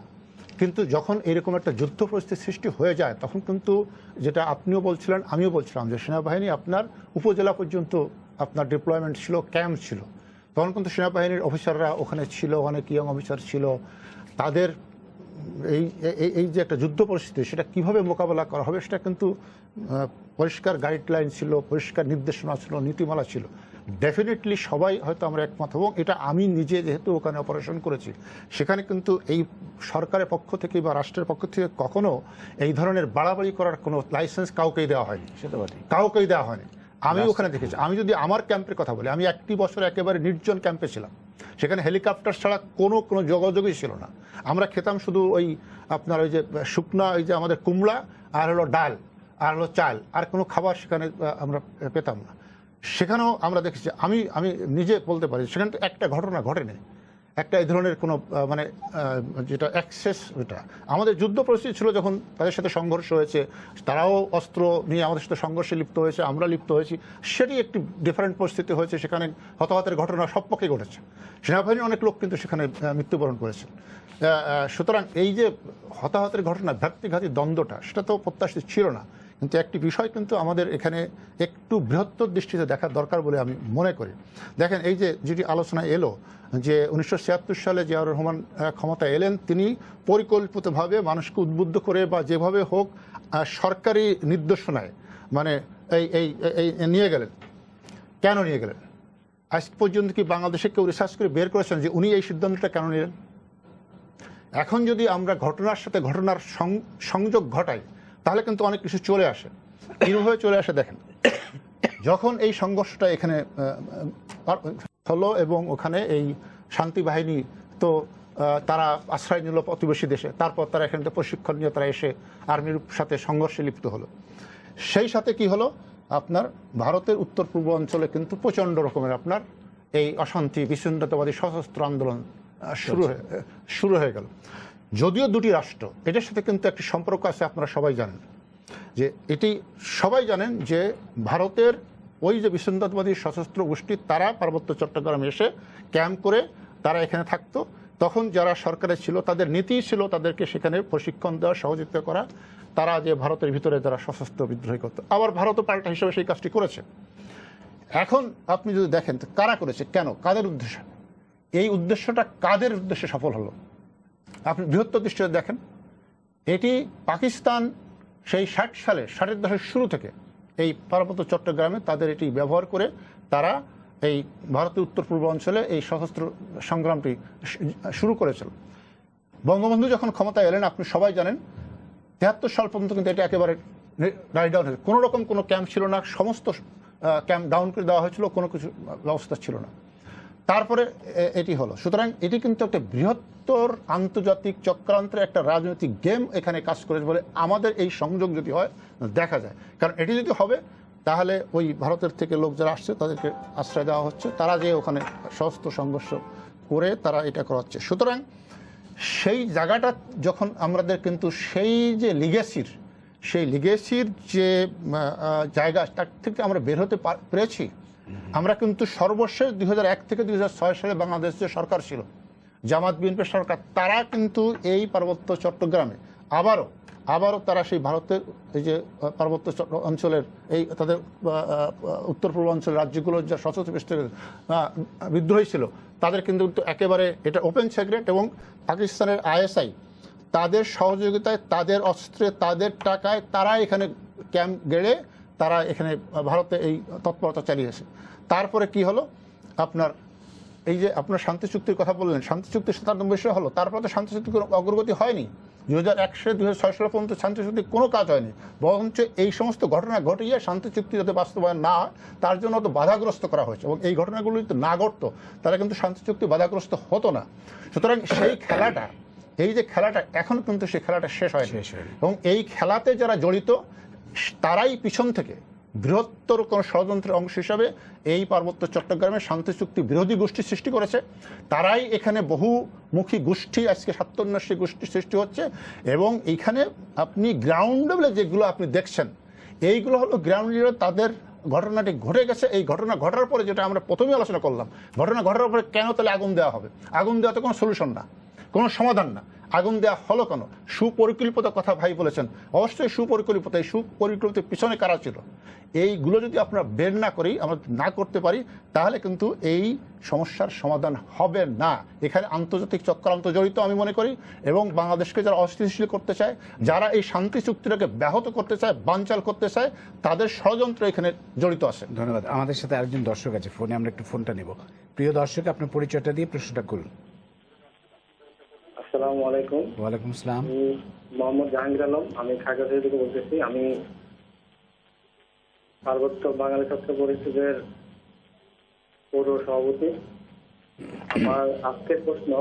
কিন্তু যখন এরকম একটা যুদ্ধ পরিস্থিতির সৃষ্টি হয়ে যায়, তখন কিন্তু যেটা আপনিও বলছিলেন, আমিও বলছিলাম, যে সেনাবাহিনী আপনার উপজেলা পর্যন্ত আপনার ডিপ্লয়মেন্ট ছিল, ক্যাম্প ছিল, তখন কিন্তু সেনাবাহিনীর অফিসাররা ওখানে ছিল, অনেক ইয়ং অফিসার ছিল। তাদের এই যে একটা যুদ্ধ পরিস্থিতি, সেটা কিভাবে মোকাবেলা করা হবে সেটা কিন্তু পরিষ্কার গাইডলাইন ছিল, পরিষ্কার নির্দেশনা ছিল, নীতিমালা ছিল। ডেফিনেটলি সবাই হয়তো আমরা একমত, এবং এটা আমি নিজে যেহেতু ওখানে অপারেশন করেছি, সেখানে কিন্তু এই সরকারের পক্ষ থেকে বা রাষ্ট্রের পক্ষ থেকে কখনো এই ধরনের বাড়াবাড়ি করার কোনো লাইসেন্স কাউকেই দেওয়া হয়নি, কাউকেই দেওয়া হয়নি। আমি ওখানে দেখেছি। আমি যদি আমার ক্যাম্পের কথা বলি, আমি একটি বছর একেবারে নির্জন ক্যাম্পে ছিলাম। সেখানে হেলিকপ্টার ছাড়া কোনো যোগাযোগই ছিল না। আমরা খেতাম শুধু ওই আপনার ওই যে শুকনা ওই যে আমাদের কুমড়া আর হলো ডাল আর হলো চাল, আর কোনো খাবার সেখানে আমরা পেতাম না। সেখানেও আমরা দেখেছি, আমি নিজে বলতে পারি সেখানে তো একটা ঘটনা ঘটেনি, একটা এই ধরনের কোনো মানে যেটা অ্যাক্সেস, ওটা আমাদের যুদ্ধ পরিস্থিতি ছিল যখন তাদের সাথে সংঘর্ষ হয়েছে, তারাও অস্ত্র নিয়ে আমাদের সাথে সংঘর্ষে লিপ্ত হয়েছে, আমরা লিপ্ত হয়েছি, সেটি একটি ডিফারেন্ট পরিস্থিতি হয়েছে। সেখানে হতাহতের ঘটনা সব পক্ষে ঘটেছে, সেনাবাহিনীর অনেক লোক কিন্তু সেখানে মৃত্যুবরণ করেছেন। সুতরাং এই যে হতাহতের ঘটনা, ব্যক্তিঘাতী দ্বন্দ্বটা, সেটা তো প্রত্যাশিত ছিল না। কিন্তু একটি বিষয় কিন্তু আমাদের এখানে একটু বৃহত্তর দৃষ্টিতে দেখার দরকার বলে আমি মনে করি। দেখেন, এই যে যেটি আলোচনা এলো যে 1976 সালে জিয়াউর রহমান ক্ষমতা এলেন, তিনি পরিকল্পিতভাবে মানুষকে উদ্বুদ্ধ করে বা যেভাবে হোক সরকারি নির্দেশনায় মানে এই নিয়ে গেলেন। কেন নিয়ে গেলেন? আজ পর্যন্ত কি বাংলাদেশে কেউ রিসার্চ করে বের করেছেন যে উনি এই সিদ্ধান্তটা কেন নিলেন? এখন যদি আমরা ঘটনার সাথে ঘটনার সংযোগ ঘটাই, তাহলে কিন্তু অনেক কিছু চলে আসে। কীভাবে চলে আসে দেখেন, যখন এই সংঘর্ষটা এখানে হলো এবং ওখানে এই শান্তি বাহিনী তো তারা আশ্রয় নিল প্রতিবেশী দেশে, তারপর তারা এখানে প্রশিক্ষণ নিয়ে তারা এসে আর্মির সাথে সংঘর্ষে লিপ্ত হলো। সেই সাথে কি হলো, আপনার ভারতের উত্তর পূর্ব অঞ্চলে কিন্তু প্রচণ্ড রকমের আপনার এই অশান্তি, বিচ্ছিন্নতাবাদী সশস্ত্র আন্দোলন শুরু হয়ে গেল। যদিও দুটি রাষ্ট্র, এটার সাথে কিন্তু একটি সম্পর্ক আছে, আপনারা সবাই জানেন যে এটি সবাই জানেন যে ভারতের ওই যে বিচ্ছিন্নতাবাদী সশস্ত্র গোষ্ঠী, তারা পার্বত্য চট্টগ্রামে এসে ক্যাম্প করে তারা এখানে থাকতো। তখন যারা সরকারে ছিল তাদের নীতি ছিল তাদেরকে সেখানে প্রশিক্ষণ দেওয়া, সহযোগিতা করা, তারা যে ভারতের ভিতরে যারা সশস্ত্র বিদ্রোহী করতো। আবার ভারতও পাল্টা হিসেবে সেই কাজটি করেছে। এখন আপনি যদি দেখেন কারা করেছে, কেন, কাদের উদ্দেশ্যে, এই উদ্দেশ্যটা কাদের উদ্দেশ্যে সফল হলো আপনি বৃহত্তর দৃষ্টিতে দেখেন। এটি পাকিস্তান সেই 60 সালে 60-এর দশকের শুরু থেকে এই পার্বত্য চট্টগ্রামে তাদের এটি ব্যবহার করে তারা এই ভারতের উত্তর পূর্ব অঞ্চলে এই সশস্ত্র সংগ্রামটি শুরু করেছিল। বঙ্গবন্ধু যখন ক্ষমতায় এলেন, আপনি সবাই জানেন 73 সাল পর্যন্ত কিন্তু এটা একেবারে রাইট ডাউন হয়েছে। কোনো রকম কোনো ক্যাম্প ছিল না, সমস্ত ক্যাম্প ডাউন করে দেওয়া হয়েছিল, কোনো কিছু ব্যবস্থা ছিল না। তারপরে এটি হলো। সুতরাং এটি কিন্তু একটা বৃহত্তর আন্তর্জাতিক চক্রান্তের একটা রাজনৈতিক গেম এখানে কাজ করেছে বলে আমাদের এই সংযোগ যদি হয় দেখা যায়। কারণ এটি যদি হবে, তাহলে ওই ভারতের থেকে লোক যারা আসছে তাদেরকে আশ্রয় দেওয়া হচ্ছে, তারা যে ওখানে সশস্ত্র সংঘর্ষ করে তারা এটা করাচ্ছে। সুতরাং সেই জায়গাটা যখন আমাদের কিন্তু সেই যে লিগেসির যে জায়গা, তার থেকে আমরা বের হতে পেরেছি। আমরা কিন্তু সর্বশেষ 2001 থেকে 2006 সালে বাংলাদেশ যে সরকার ছিল, জামাত বিএনপি সরকার, তারা কিন্তু এই পার্বত্য চট্টগ্রামে আবারও তারা সেই ভারতের এই যে পার্বত্য অঞ্চলের এই তাদের উত্তর পূর্ব অঞ্চলের রাজ্যগুলোর যা সশস্ত্র বিদ্রোহী ছিল, তাদের কিন্তু একেবারে এটা ওপেন সিক্রেট। এবং পাকিস্তানের ISI তাদের সহযোগিতায়, তাদের অস্ত্রে, তাদের টাকায় তারা এখানে ক্যাম্প গেড়ে তারা এখানে ভারতে এই তৎপরতা চালিয়েছে। তারপরে কি হলো, আপনার এই যে আপনার শান্তি চুক্তির কথা বললেন, শান্তি চুক্তি 97 হলো, তারপরে তো শান্তি চুক্তির কোনো অগ্রগতি হয়নি। 2001 সালে 2006 সাল পর্যন্ত শান্তি চুক্তির কোনো কাজ হয়নি, বরঞ্চ এই সমস্ত ঘটনা ঘটিয়ে শান্তি চুক্তি যাতে বাস্তবায়ন না হয় তার জন্য তো বাধাগ্রস্ত করা হয়েছে। এবং এই ঘটনাগুলো যদি না ঘটতো তাহলে কিন্তু শান্তি চুক্তি বাধাগ্রস্ত হতো না। সুতরাং সেই খেলাটা, এই যে খেলাটা, এখন কিন্তু সেই খেলাটা শেষ হয়নি। এবং এই খেলাতে যারা জড়িত তারাই পিছন থেকে বৃহত্তর কোনো ষড়যন্ত্রের অংশ হিসাবে এই পার্বত্য চট্টগ্রামে শান্তি চুক্তি বিরোধী গোষ্ঠী সৃষ্টি করেছে। তারাই এখানে বহুমুখী গোষ্ঠী, আজকে 57 গোষ্ঠী সৃষ্টি হচ্ছে। এবং এইখানে আপনি গ্রাউন্ড লেভেলে যেগুলো আপনি দেখছেন, এইগুলো হলো গ্রাউন্ড লেভেলে তাদের ঘটনাটি ঘটে গেছে। এই ঘটনা ঘটার পরে, যেটা আমরা প্রথমেই আলোচনা করলাম, ঘটনা ঘটার পরে কেন তাহলে আগুন দেওয়া হবে? আগুন দেওয়া তো কোনো সলিউশন না, কোনো সমাধান না। আগুন দেওয়া হলো কেন? সুপরিকল্পিত কথা ভাই বলেছেন, অবশ্যই সুপরিকল্পিত। এই সুপরিকল্পিত পিছনে কারা ছিল, এইগুলো যদি আমরা বের না করি, আমরা না করতে পারি, তাহলে কিন্তু এই সমস্যার সমাধান হবে না। এখানে আন্তর্জাতিক চক্রান্ত জড়িত আমি মনে করি। এবং বাংলাদেশকে যারা অস্থিতিশীল করতে চায়, যারা এই শান্তি চুক্তিটাকে ব্যাহত করতে চায়, বানচাল করতে চায়, তাদের ষড়যন্ত্র এখানে জড়িত আছে। ধন্যবাদ। আমাদের সাথে আরেকজন দর্শক আছে ফোনে, আমরা একটু ফোনটা নেব। প্রিয় দর্শক, আপনার পরিচয়টা দিয়ে প্রশ্নটা করুন। আসসালামু আলাইকুম। ওয়ালাইকুম আসসালাম। মোহাম্মদ জাহাঙ্গীর আলম, আমি খাগড়াছড়ি থেকে বলতেছি। আমি পার্বত্য বাঙালি ছাত্র পরিষদের পৌর সভাপতি। আমার আজকের প্রশ্ন,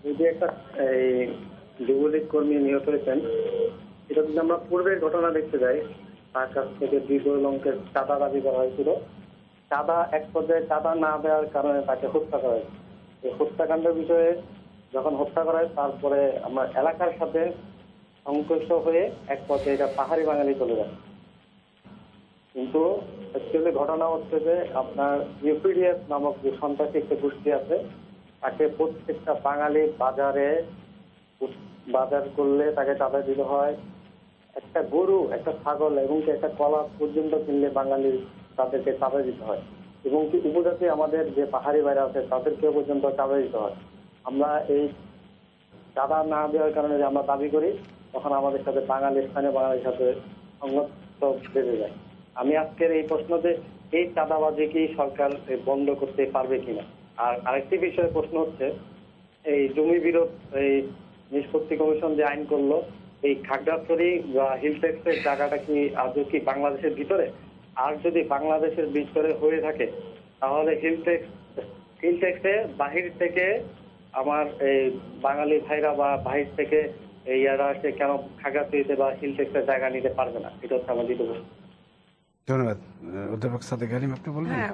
এই যে একটা এই যুবলীগ কর্মী নিহত হয়েছেন, এটা যদি আমরা পূর্বের ঘটনা দেখতে যাই, তার কাছ থেকে বিপুল অঙ্কের চাঁদা দাবি করা হয়েছিল। চাঁদা এক পর্যায়ে চাঁদা না দেওয়ার কারণে তাকে হত্যা করা হয়েছে। এই হত্যাকাণ্ডের বিষয়ে যখন হত্যা করা হয়, তারপরে আমরা এলাকার সাথে সংঘর্ষ হয়ে এক পর্যায়ে এটা পাহাড়ি বাঙালি চলে যায়। কিন্তু অ্যাকচুয়ালি ঘটনা হচ্ছে যে আপনার ইউপিডিএফ নামক যে সন্ত্রাসী একটা গোষ্ঠী আছে, তাকে প্রত্যেকটা বাঙালি বাজার করলে তাকে চাঁদা দিতে হয়। একটা গরু, একটা ছাগল এবং কি একটা কলা পর্যন্ত কিনলে বাঙালি তাদেরকে চাঁদা দিতে হয়। এবং কি উপজাতি আমাদের যে পাহাড়ি বাইরে আছে তাদেরকেও পর্যন্ত চাঁদা দিতে হয়। আমরা এই চাঁদা না দেওয়ার কারণে যে আমরা দাবি করি, তখন আমাদের সাথে স্থানীয় বাঙালির সাথে সংঘর্ষ বেড়ে যায়। আমি আজকের এই প্রশ্ন যে এই চাঁদাবাজি কি সরকার বন্ধ করতে পারবে কিনা। আর আরেকটি বিষয়ে প্রশ্ন হচ্ছে, এই জমি বিরোধ এই নিষ্পত্তি কমিশন যে আইন করলো, এই খাগড়াছড়ি বা হিল ট্যাক্সের জায়গাটা কি আদৌ কি বাংলাদেশের ভিতরে? আর যদি বাংলাদেশের ভিতরে হয়ে থাকে, তাহলে হিল ট্যাক্সে বাহির থেকে আমার এই বাঙালি ভাইরা বা বাহির থেকে ইয়ারা এসে কেন খাগড়াছড়িতে বা হিল ট্যাক্সের জায়গা নিতে পারবে না? এটা হচ্ছে আমার দ্বিতীয় প্রশ্ন। ধন্যবাদ। অধ্যাপক সাদেক আলিম, আপনি বলবেন? হ্যাঁ,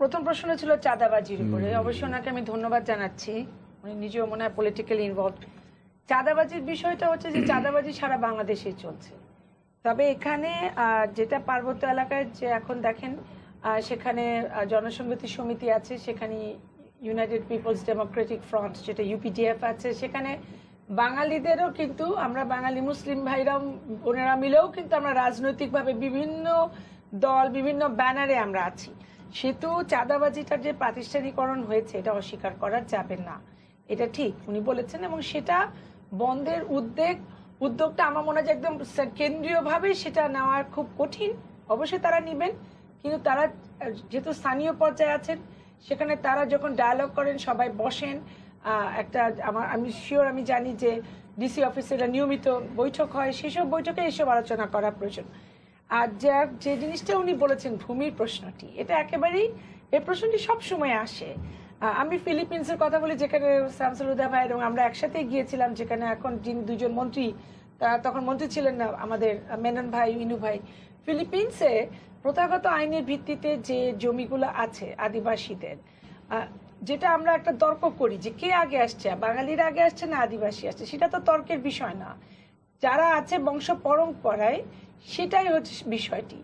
প্রথম প্রশ্ন ছিল চাঁদাবাজির উপরে। অবশ্যই ওনাকে আমি ধন্যবাদ জানাচ্ছি, উনি নিজেও মনে হয় পলিটিক্যালি ইনভলভ। চাঁদাবাজির বিষয়টা হচ্ছে যে চাঁদাবাজি সারা বাংলাদেশেই চলছে। তবে এখানে যেটা পার্বত্য এলাকায় যে এখন দেখেন, সেখানে জনসংহতি সমিতি আছে, সেখানে ইউনাইটেড পিপলস ডেমোক্রেটিক ফ্রন্ট যেটা ইউপিডিএফ আছে, সেখানে বাঙালিদেরও কিন্তু আমরা বাঙালি মুসলিম ভাইরাও ওনারা মিলেও কিন্তু আমরা রাজনৈতিকভাবে বিভিন্ন দল বিভিন্ন ব্যানারে আমরা আছি। সেহেতু চাঁদাবাজিটার যে প্রাতিষ্ঠানিকরণ হয়েছে এটা অস্বীকার করা যাবে না, এটা ঠিক উনি বলেছেন। এবং সেটা বন্ধের উদ্যোগটা আমার মনে হয় যে একদম কেন্দ্রীয়ভাবে সেটা নেওয়া খুব কঠিন। অবশ্যই তারা নেবেন, কিন্তু তারা যেহেতু স্থানীয় পর্যায়ে আছেন, সেখানে তারা যখন ডায়ালগ করেন, সবাই বসেন, একটা আমি শিওর আমি জানি যে ডিসি অফিসের নিয়মিত বৈঠক হয়, সেসব বৈঠকে এসব আলোচনা করা প্রয়োজন। আর যে জিনিসটা উনি বলেছেন ভূমির প্রশ্নটি, এটা একেবারেই এই প্রশ্নটি সবসময় আসে। আমি ফিলিপিন্সের কথা বলি, যেখানে শামসুল হুদা ভাই এবং আমরা একসাথে গিয়েছিলাম, যেখানে এখন যিনি দুজন মন্ত্রী, তখন মন্ত্রী ছিলেন না আমাদের মেনন ভাই, ইনু ভাই। ফিলিপিন্সে প্রথাগত আইনের ভিত্তিতে যে জমিগুলো আছে আদিবাসীদের, যেটা আমরা একটা তর্ক করি যে কে আগে আসছে, বাঙালিরা আগে আসছে না আদিবাসী আসছে, সেটা তো তর্কের বিষয় না। যারা আছে বংশ পরম্পরায়, সেটাই হচ্ছে বিষয়টি।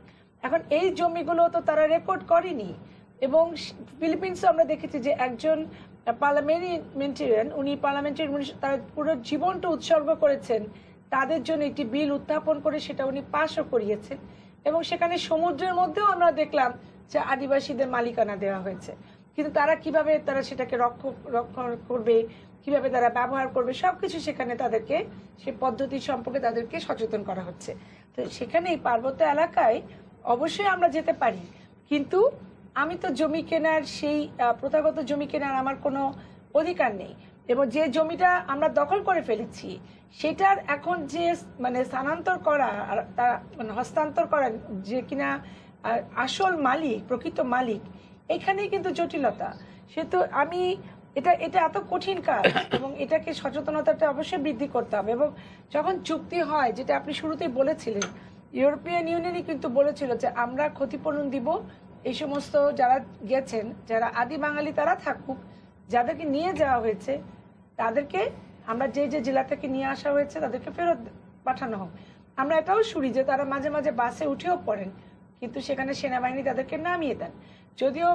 এখন এই জমিগুলো তো তারা রেকর্ড করেনি। এবং ফিলিপিন্সে আমরা দেখেছি যে একজন পার্লামেন্টারিয়ান, উনি তার পুরো জীবনটা উৎসর্গ করেছেন তাদের জন্য একটি বিল উত্থাপন করে সেটা উনি পাশও করিয়েছেন। এবং সেখানে সমুদ্রের মধ্যেও আমরা দেখলাম যে আদিবাসীদের মালিকানা দেওয়া হয়েছে। কিন্তু তারা কিভাবে তারা সেটাকে রক্ষণ করবে, কিভাবে তারা ব্যবহার করবে, সবকিছু সেখানে তাদেরকে সেই পদ্ধতি সম্পর্কে তাদেরকে সচেতন করা হচ্ছে। তো সেখানে এই পার্বত্য এলাকায় অবশ্যই আমরা যেতে পারি, কিন্তু আমি তো জমি কেনার সেই প্রথাগত জমি কেনার আমার কোনো অধিকার নেই। এবং যে জমিটা আমরা দখল করে ফেলেছি, সেটার এখন যে স্থানান্তর করা, হস্তান্তর করা, যে কিনা আসল মালিক, প্রকৃত মালিক, এখানেই কিন্তু জটিলতা। সেহেতু এটা এত কঠিন কাজ এবং এটাকে সচেতনতাটা অবশ্যই বৃদ্ধি করতে হবে। এবং যখন চুক্তি হয়, যেটা আপনি শুরুতেই বলেছিলেন, ইউরোপিয়ান ইউনিয়নই কিন্তু বলেছিল যে আমরা ক্ষতিপূরণ দিব, এই সমস্ত যারা গেছেন, যারা আদি বাঙালি তারা থাকুক, যাদেরকে নিয়ে যাওয়া হয়েছে তাদেরকে আমরা যে জেলা থেকে নিয়ে আসা হয়েছে তাদেরকে ফেরত পাঠানো হোক। আমরা এটাও শুনি যে তারা মাঝে মাঝে বাসে উঠেও পড়েন, কিন্তু সেখানে সেনাবাহিনী তাদেরকে নামিয়ে দেন। যদিও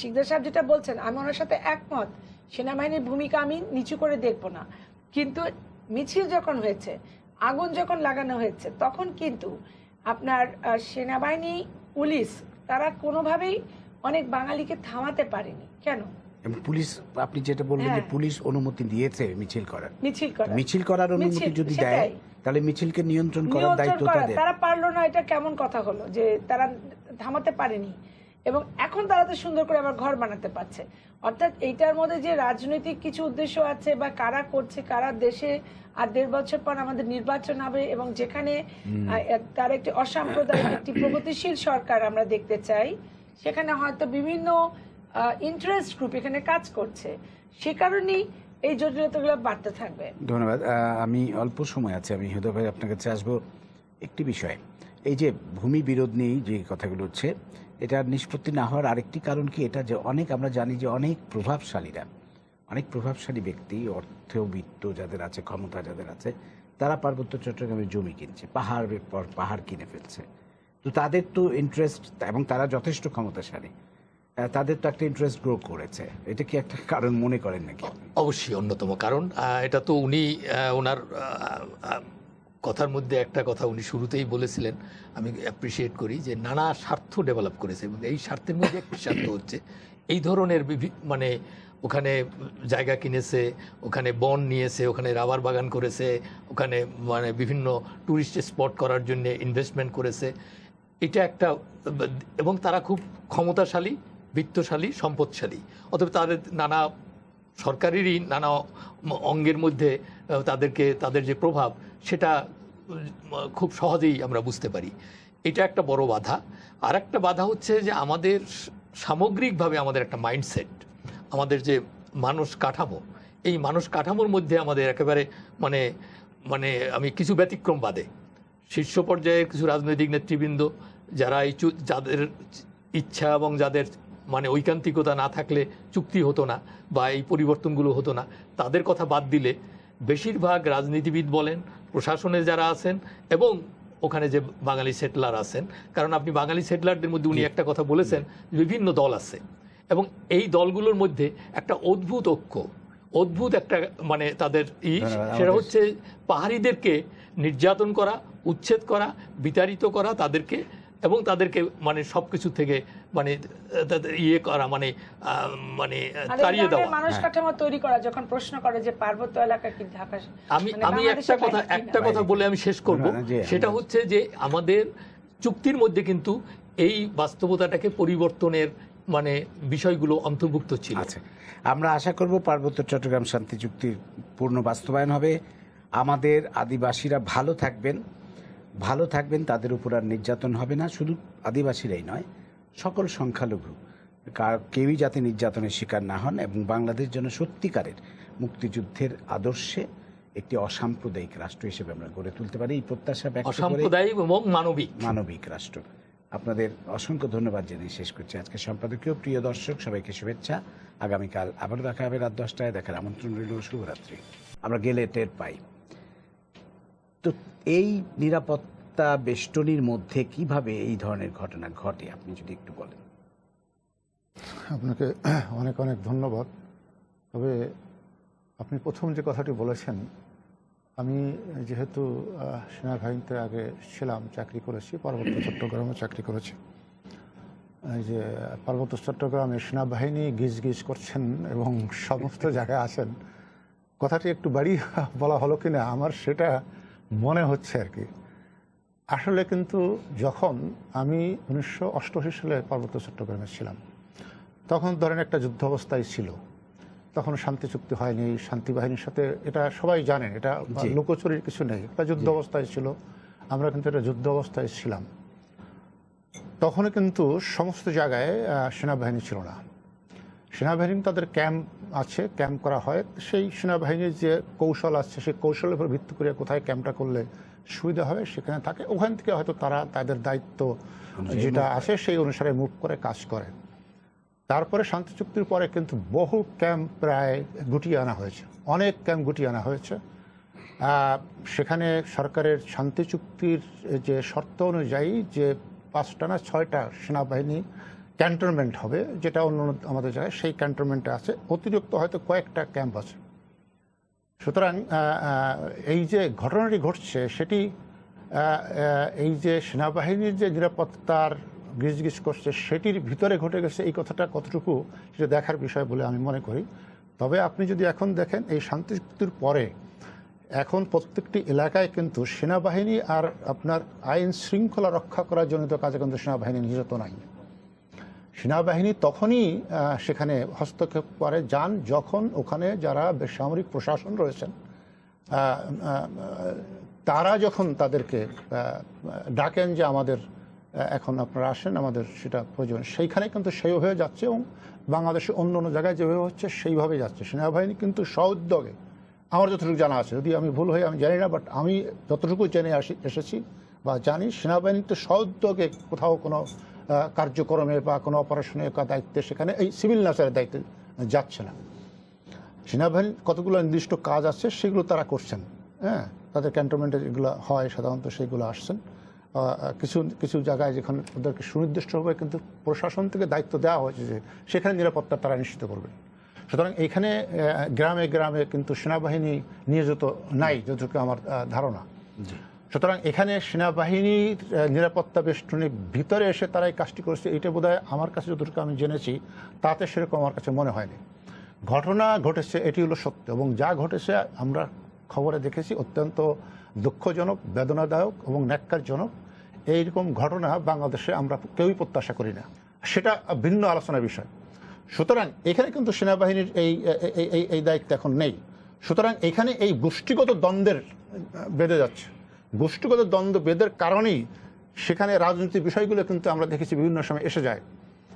শিকদার সাহেব যেটা বলছেন, আমি ওনার সাথে একমত, সেনাবাহিনীর ভূমিকা আমি নিচু করে দেখব না। কিন্তু মিছিল যখন হয়েছে, আগুন যখন লাগানো হয়েছে, তখন কিন্তু আপনার সেনাবাহিনী, পুলিশ, তারা কোনোভাবেই অনেক বাঙালিকে থামাতে পারেনি। কেন? পুলিশ, আপনি যেটা বললেন যে পুলিশ অনুমতি দিয়েছে মিছিল করার অনুমতি যদি দেয়, তাহলে মিছিলকে নিয়ন্ত্রণ করার দায়িত্ব তাদের। তারা পারলো না, এটা কেমন কথা হলো যে তারা থামাতে পারেনি? এবং এখন তারা তো সুন্দর করে আবার ঘর বানাতে পারছে। অর্থাৎ এইটার মধ্যে যে রাজনৈতিক কিছু উদ্দেশ্য আছে বা কারা করছে, কারা দেশে আর 1.5 বছর পর আমাদের নির্বাচন হবে এবং যেখানে তার একটি অসাম্প্রদায়িক একটি প্রগতিশীল সরকার আমরা দেখতে চাই, সেখানে হয়তো বিভিন্ন ইন্টারেস্ট গ্রুপ এখানে কাজ করছে, সে কারণেই এই জটিলতাগুলো বাড়তে থাকবে। ধন্যবাদ। আমি অল্প সময় আছে, আমি হৃদয় ভাই আপনার কাছে আসবো একটি বিষয়। এই যে ভূমি বিরোধ নিয়েই যে কথাগুলো হচ্ছে, এটা নিষ্পত্তি না হওয়ার আরেকটি কারণ কি এটা যে আমরা জানি যে অনেক প্রভাবশালী ব্যক্তি, অর্থবিত্ত যাদের আছে, ক্ষমতা যাদের আছে, তারা পার্বত্য চট্টগ্রামে জমি কিনছে, পাহাড়ের পর পাহাড় কিনে ফেলছে। তো তাদের তো ইন্টারেস্ট, এবং তারা যথেষ্ট ক্ষমতাশালী, তাদের তো একটা ইন্টারেস্ট গ্রো করেছে। এটা কি একটা কারণ মনে করেন নাকি? অবশ্যই অন্যতম কারণ। এটা তো উনি ওনার কথার মধ্যে একটা কথা উনি শুরুতেই বলেছিলেন, আমি অ্যাপ্রিসিয়েট করি, যে নানা স্বার্থ ডেভেলপ করেছে এবং এই স্বার্থের মধ্যে একটি স্বার্থ হচ্ছে এই ধরনের মানে ওখানে জায়গা কিনেছে, ওখানে বন নিয়েছে, ওখানে রাবার বাগান করেছে, ওখানে মানে বিভিন্ন টুরিস্ট স্পট করার জন্য ইনভেস্টমেন্ট করেছে। এটা একটা, এবং তারা খুব ক্ষমতাশালী, বিত্তশালী, সম্পদশালী। অতএব তাদের নানা সরকারেরই নানা অঙ্গের মধ্যে তাদের যে প্রভাব, সেটা খুব সহজেই আমরা বুঝতে পারি। এটা একটা বড় বাধা। আর একটা বাধা হচ্ছে যে আমাদের সামগ্রিকভাবে আমাদের একটা মাইন্ডসেট, আমাদের যে মানুষ কাঠামো, এই মানুষ কাঠামোর মধ্যে আমাদের একেবারে মানে মানে আমি কিছু ব্যতিক্রম বাদে শীর্ষ পর্যায়ের কিছু রাজনৈতিক নেতৃবৃন্দ যারা যাদের ইচ্ছা এবং যাদের মানে ঐকান্তিকতা না থাকলে চুক্তি হতো না বা এই পরিবর্তনগুলো হতো না, তাদের কথা বাদ দিলে বেশিরভাগ রাজনীতিবিদ বলেন, প্রশাসনে যারা আছেন এবং ওখানে যে বাঙালি সেটলার আছেন, কারণ আপনি বাঙালি সেটলারদের মধ্যে উনি একটা কথা বলেছেন, বিভিন্ন দল আছে এবং এই দলগুলোর মধ্যে একটা অদ্ভুত ঐক্য, অদ্ভুত একটা মানে তাদের সেটা হচ্ছে পাহাড়িদেরকে নির্যাতন করা, উচ্ছেদ করা, বিতাড়িত করা তাদেরকে, এবং তাদেরকে মানে সবকিছু থেকে মানে ইয়ে করা, মানে মানে তাড়িয়ে দেওয়া, মানুষ কাঠামো তৈরি করা। যখন প্রশ্ন করে যে পার্বত্য এলাকা কি ঢাকা, আমি একটা কথা বলে আমি শেষ করব, সেটা হচ্ছে যে আমাদের চুক্তির মধ্যে কিন্তু এই বাস্তবতাটাকে পরিবর্তনের মানে বিষয়গুলো অন্তর্ভুক্ত ছিল। আচ্ছা, আমরা আশা করব পার্বত্য চট্টগ্রাম শান্তি চুক্তির পূর্ণ বাস্তবায়ন হবে। আমাদের আদিবাসীরা ভালো থাকবেন, তাদের উপর আর নির্যাতন হবে না। শুধু আদিবাসীরাই নয়, সকল সংখ্যালঘু কেউই যাতে নির্যাতনের শিকার না হন, এবং বাংলাদেশ যেন সত্যিকারের মুক্তিযুদ্ধের আদর্শে একটি অসাম্প্রদায়িক রাষ্ট্র হিসেবে আমরা গড়ে তুলতে পারি, এই প্রত্যাশা ব্যক্ত করে। অসাম্প্রদায়িক এবং মানবিক রাষ্ট্র। আপনাদের অসংখ্য ধন্যবাদ জানিয়ে শেষ করছি আজকে সম্পাদকীয়। প্রিয় দর্শক, সবাইকে শুভেচ্ছা। আগামীকাল আবার দেখা হবে রাত 10টায়। দেখার আমন্ত্রণ রইল। শুভরাত্রি। আমরা গেলে টের পাই। তো এই নিরাপত্তা বেষ্টনীর মধ্যে কিভাবে এই ধরনের ঘটনা ঘটে, আপনি যদি একটু বলেন। আপনাকে অনেক অনেক ধন্যবাদ। তবে আপনি প্রথম যে কথাটি বলেছেন, আমি যেহেতু সেনাবাহিনীতে আগে ছিলাম, চাকরি করেছি, পার্বত্য চট্টগ্রামে চাকরি করেছি। এই যে পার্বত্য চট্টগ্রামে সেনাবাহিনী গিজ করছেন এবং সমস্ত জায়গায় আছেন, কথাটি একটু বাড়ি বলা হলো কিনা আমার সেটা মনে হচ্ছে আর কি। আসলে কিন্তু যখন আমি 1988 সালে পার্বত্য চট্টগ্রামে ছিলাম, তখন ধরেন একটা যুদ্ধ অবস্থায় ছিল, তখন শান্তি চুক্তি হয়নি শান্তি বাহিনীর সাথে, এটা সবাই জানেন, এটা লুকোচুরির কিছু নেই, একটা যুদ্ধ অবস্থায় ছিল। আমরা কিন্তু এটা যুদ্ধ অবস্থায় ছিলাম। তখন কিন্তু সমস্ত জায়গায় সেনাবাহিনী ছিল না। সেনাবাহিনী তাদের ক্যাম্প আছে, ক্যাম্প করা হয়, সেই সেনাবাহিনীর যে কৌশল আছে সেই কৌশলের উপর ভিত্তি করে কোথায় ক্যাম্পটা করলে সুবিধা হবে সেখানে থাকে, ওখান থেকে হয়তো তারা তাদের দায়িত্ব যেটা আছে সেই অনুসারে মুভ করে কাজ করে। তারপরে শান্তি চুক্তির পরে কিন্তু বহু ক্যাম্প প্রায় গুটিয়ে আনা হয়েছে, অনেক ক্যাম্প গুটিয়ে আনা হয়েছে। সেখানে সরকারের শান্তি চুক্তির যে শর্ত অনুযায়ী যে 5টা না 6টা সেনাবাহিনী ক্যান্টনমেন্ট হবে, যেটা অন্য আমাদের জায়গায় সেই ক্যান্টনমেন্টে আছে, অতিরিক্ত হয়তো কয়েকটা ক্যাম্প আছে। সুতরাং এই যে ঘটনাটি ঘটছে সেটি এই যে সেনাবাহিনীর যে নিরাপত্তার গিজ করছে সেটির ভিতরে ঘটে গেছে, এই কথাটা কতটুকু সেটা দেখার বিষয় বলে আমি মনে করি। তবে আপনি যদি এখন দেখেন এই শান্তি চুক্তির পরে এখন প্রত্যেকটি এলাকায় কিন্তু সেনাবাহিনী আর আপনার আইন শৃঙ্খলা রক্ষা করার জনিত কাজে কিন্তু সেনাবাহিনী নিরত নাই। সেনাবাহিনী তখনই সেখানে হস্তক্ষেপ করে যান যখন ওখানে যারা বেসামরিক প্রশাসন রয়েছেন তারা যখন তাদেরকে ডাকেন যে আমাদের এখন আপনারা আসেন, আমাদের সেটা প্রয়োজন, সেইখানে কিন্তু সেই হয়ে যাচ্ছে এবং বাংলাদেশের অন্য অন্য জায়গায় যেভাবে হচ্ছে সেইভাবে যাচ্ছে। সেনাবাহিনী কিন্তু সউদ্যোগে, আমার যতটুকু জানা আছে, যদি আমি ভুল হই আমি জানি না, বাট আমি যতটুকু জেনে এসেছি বা জানি, সেনাবাহিনী তো সউদ্যোগে কোথাও কোনো কার্যক্রমে বা কোনো অপারেশনের দায়িত্বে সেখানে এই সিভিল নেচারের দায়িত্বে যাচ্ছে না। সেনাবাহিনীর কতগুলো নির্দিষ্ট কাজ আছে সেগুলো তারা করছেন, হ্যাঁ, তাদের ক্যান্টনমেন্টে যেগুলো হয় সাধারণত সেগুলো আসছেন। কিছু কিছু জায়গায় যেখানে ওদেরকে সুনির্দিষ্টভাবে কিন্তু প্রশাসন থেকে দায়িত্ব দেওয়া হয়েছে যে সেখানে নিরাপত্তা তারা নিশ্চিত করবে। সুতরাং এইখানে গ্রামে গ্রামে কিন্তু সেনাবাহিনী নিয়োজিত নাই যতটুকু আমার ধারণা। সুতরাং এখানে সেনাবাহিনীর নিরাপত্তা বেষ্টনীর ভিতরে এসে তারা এই কাজটি করেছে, এটা বোধহয় আমার কাছে যতটুকু আমি জেনেছি তাতে সেরকম আমার কাছে মনে হয়নি। ঘটনা ঘটেছে এটি হলো সত্য, এবং যা ঘটেছে আমরা খবরে দেখেছি অত্যন্ত দুঃখজনক, বেদনাদায়ক এবং ন্যাক্কারজনক। এইরকম ঘটনা বাংলাদেশে আমরা কেউই প্রত্যাশা করি না, সেটা ভিন্ন আলোচনার বিষয়। সুতরাং এখানে কিন্তু সেনাবাহিনীর এই দায়িত্ব এখন নেই। সুতরাং এখানে এই গোষ্ঠীগত দ্বন্দ্বের বেঁধে যাচ্ছে, গোষ্ঠীগত দ্বন্দ্ব বেদের কারণেই সেখানে রাজনৈতিক বিষয়গুলো কিন্তু আমরা দেখেছি বিভিন্ন সময় এসে যায়,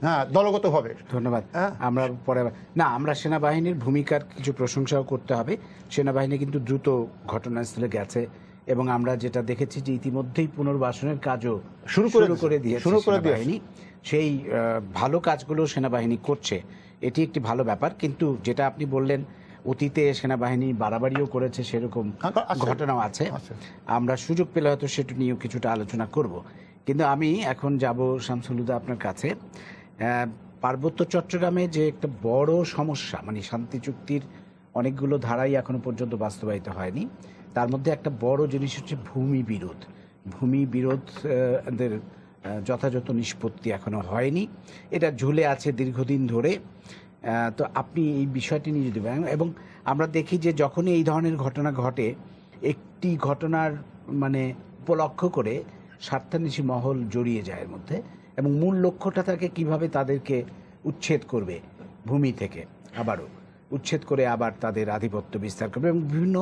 হ্যাঁ, দলগতভাবে। ধন্যবাদ। আমরা পরে না, আমরা সেনাবাহিনীর ভূমিকার কিছু প্রশংসাও করতে হবে। সেনাবাহিনী কিন্তু দ্রুত ঘটনাস্থলে গেছে এবং আমরা যেটা দেখেছি যে ইতিমধ্যেই পুনর্বাসনের কাজও শুরু করে দিয়েছে সেনাবাহিনী। সেই ভালো কাজগুলো সেনাবাহিনী করছে, এটি একটি ভালো ব্যাপার। কিন্তু যেটা আপনি বললেন অতীতে সেনাবাহিনী বাড়াবাড়িও করেছে, সেরকম ঘটনাও আছে। আমরা সুযোগ পেলে হয়তো সেটা নিয়েও কিছুটা আলোচনা করব। কিন্তু আমি এখন যাব শামসুল হুদা আপনার কাছে। পার্বত্য চট্টগ্রামে যে একটা বড় সমস্যা, মানে শান্তি চুক্তির অনেকগুলো ধারাই এখনো পর্যন্ত বাস্তবায়িত হয়নি, তার মধ্যে একটা বড় জিনিস হচ্ছে ভূমি বিরোধ। ভূমি বিরোধের যথাযথ নিষ্পত্তি এখনো হয়নি, এটা ঝুলে আছে দীর্ঘদিন ধরে। তো আপনি এই বিষয়টি নিয়ে যদি বলেন, এবং আমরা দেখি যে যখনই এই ধরনের ঘটনা ঘটে, একটি ঘটনার মানে উপলক্ষ করে স্বার্থান্বেষী মহল জড়িয়ে যায় এর মধ্যে, এবং মূল লক্ষ্যটা থাকে কিভাবে তাদেরকে উচ্ছেদ করবে ভূমি থেকে, আবারও উচ্ছেদ করে আবার তাদের আধিপত্য বিস্তার করবে। এবং বিভিন্ন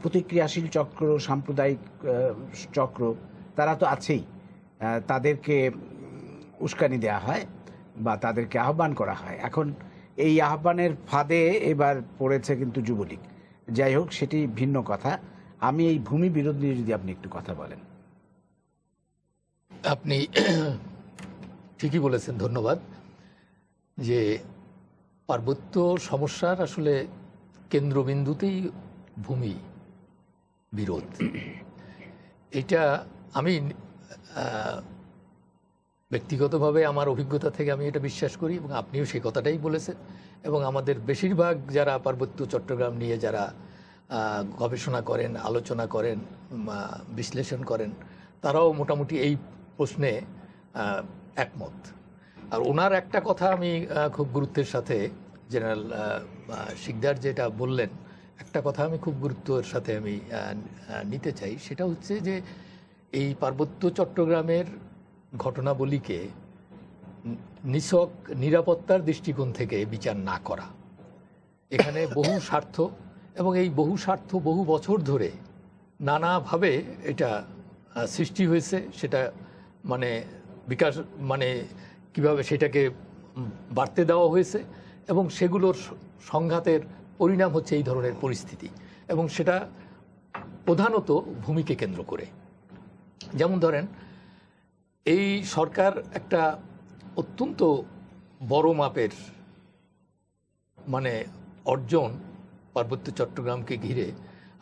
প্রতিক্রিয়াশীল চক্র, সাম্প্রদায়িক চক্র, তারা তো আছেই, তাদেরকে উস্কানি দেওয়া হয় বা তাদেরকে আহ্বান করা হয়। এখন এই আহ্বানের ফাঁদে এবার পড়েছে কিন্তু যুবলীগ। যাই হোক, সেটি ভিন্ন কথা। আমি এই ভূমি বিরোধ নিয়ে যদি আপনি একটু কথা বলেন। আপনি ঠিকই বলেছেন, ধন্যবাদ। যে পার্বত্য সমস্যার আসলে কেন্দ্রবিন্দুতেই ভূমি বিরোধ, এটা আমি ব্যক্তিগতভাবে আমার অভিজ্ঞতা থেকে আমি এটা বিশ্বাস করি, এবং আপনিও সেই কথাটাই বলেছেন। এবং আমাদের বেশিরভাগ যারা পার্বত্য চট্টগ্রাম নিয়ে যারা গবেষণা করেন, আলোচনা করেন, বিশ্লেষণ করেন, তারাও মোটামুটি এই প্রশ্নে একমত। আর ওনার একটা কথা আমি খুব গুরুত্বের সাথে, জেনারেল শিকদার যেটা বললেন, একটা কথা আমি খুব গুরুত্বের সাথে আমি নিতে চাই। সেটা হচ্ছে যে এই পার্বত্য চট্টগ্রামের ঘটনাবলীকে নিছক নিরাপত্তার দৃষ্টিকোণ থেকে বিচার না করা। এখানে বহু স্বার্থ, এবং এই বহু স্বার্থ বহু বছর ধরে নানাভাবে এটা সৃষ্টি হয়েছে। সেটা মানে বিকাশ, মানে কিভাবে সেটাকে বাড়তে দেওয়া হয়েছে, এবং সেগুলোর সংঘাতের পরিণাম হচ্ছে এই ধরনের পরিস্থিতি, এবং সেটা প্রধানত ভূমিকে কেন্দ্র করে। যেমন ধরেন, এই সরকার একটা অত্যন্ত বড় মাপের মানে অর্জন পার্বত্য চট্টগ্রামকে ঘিরে।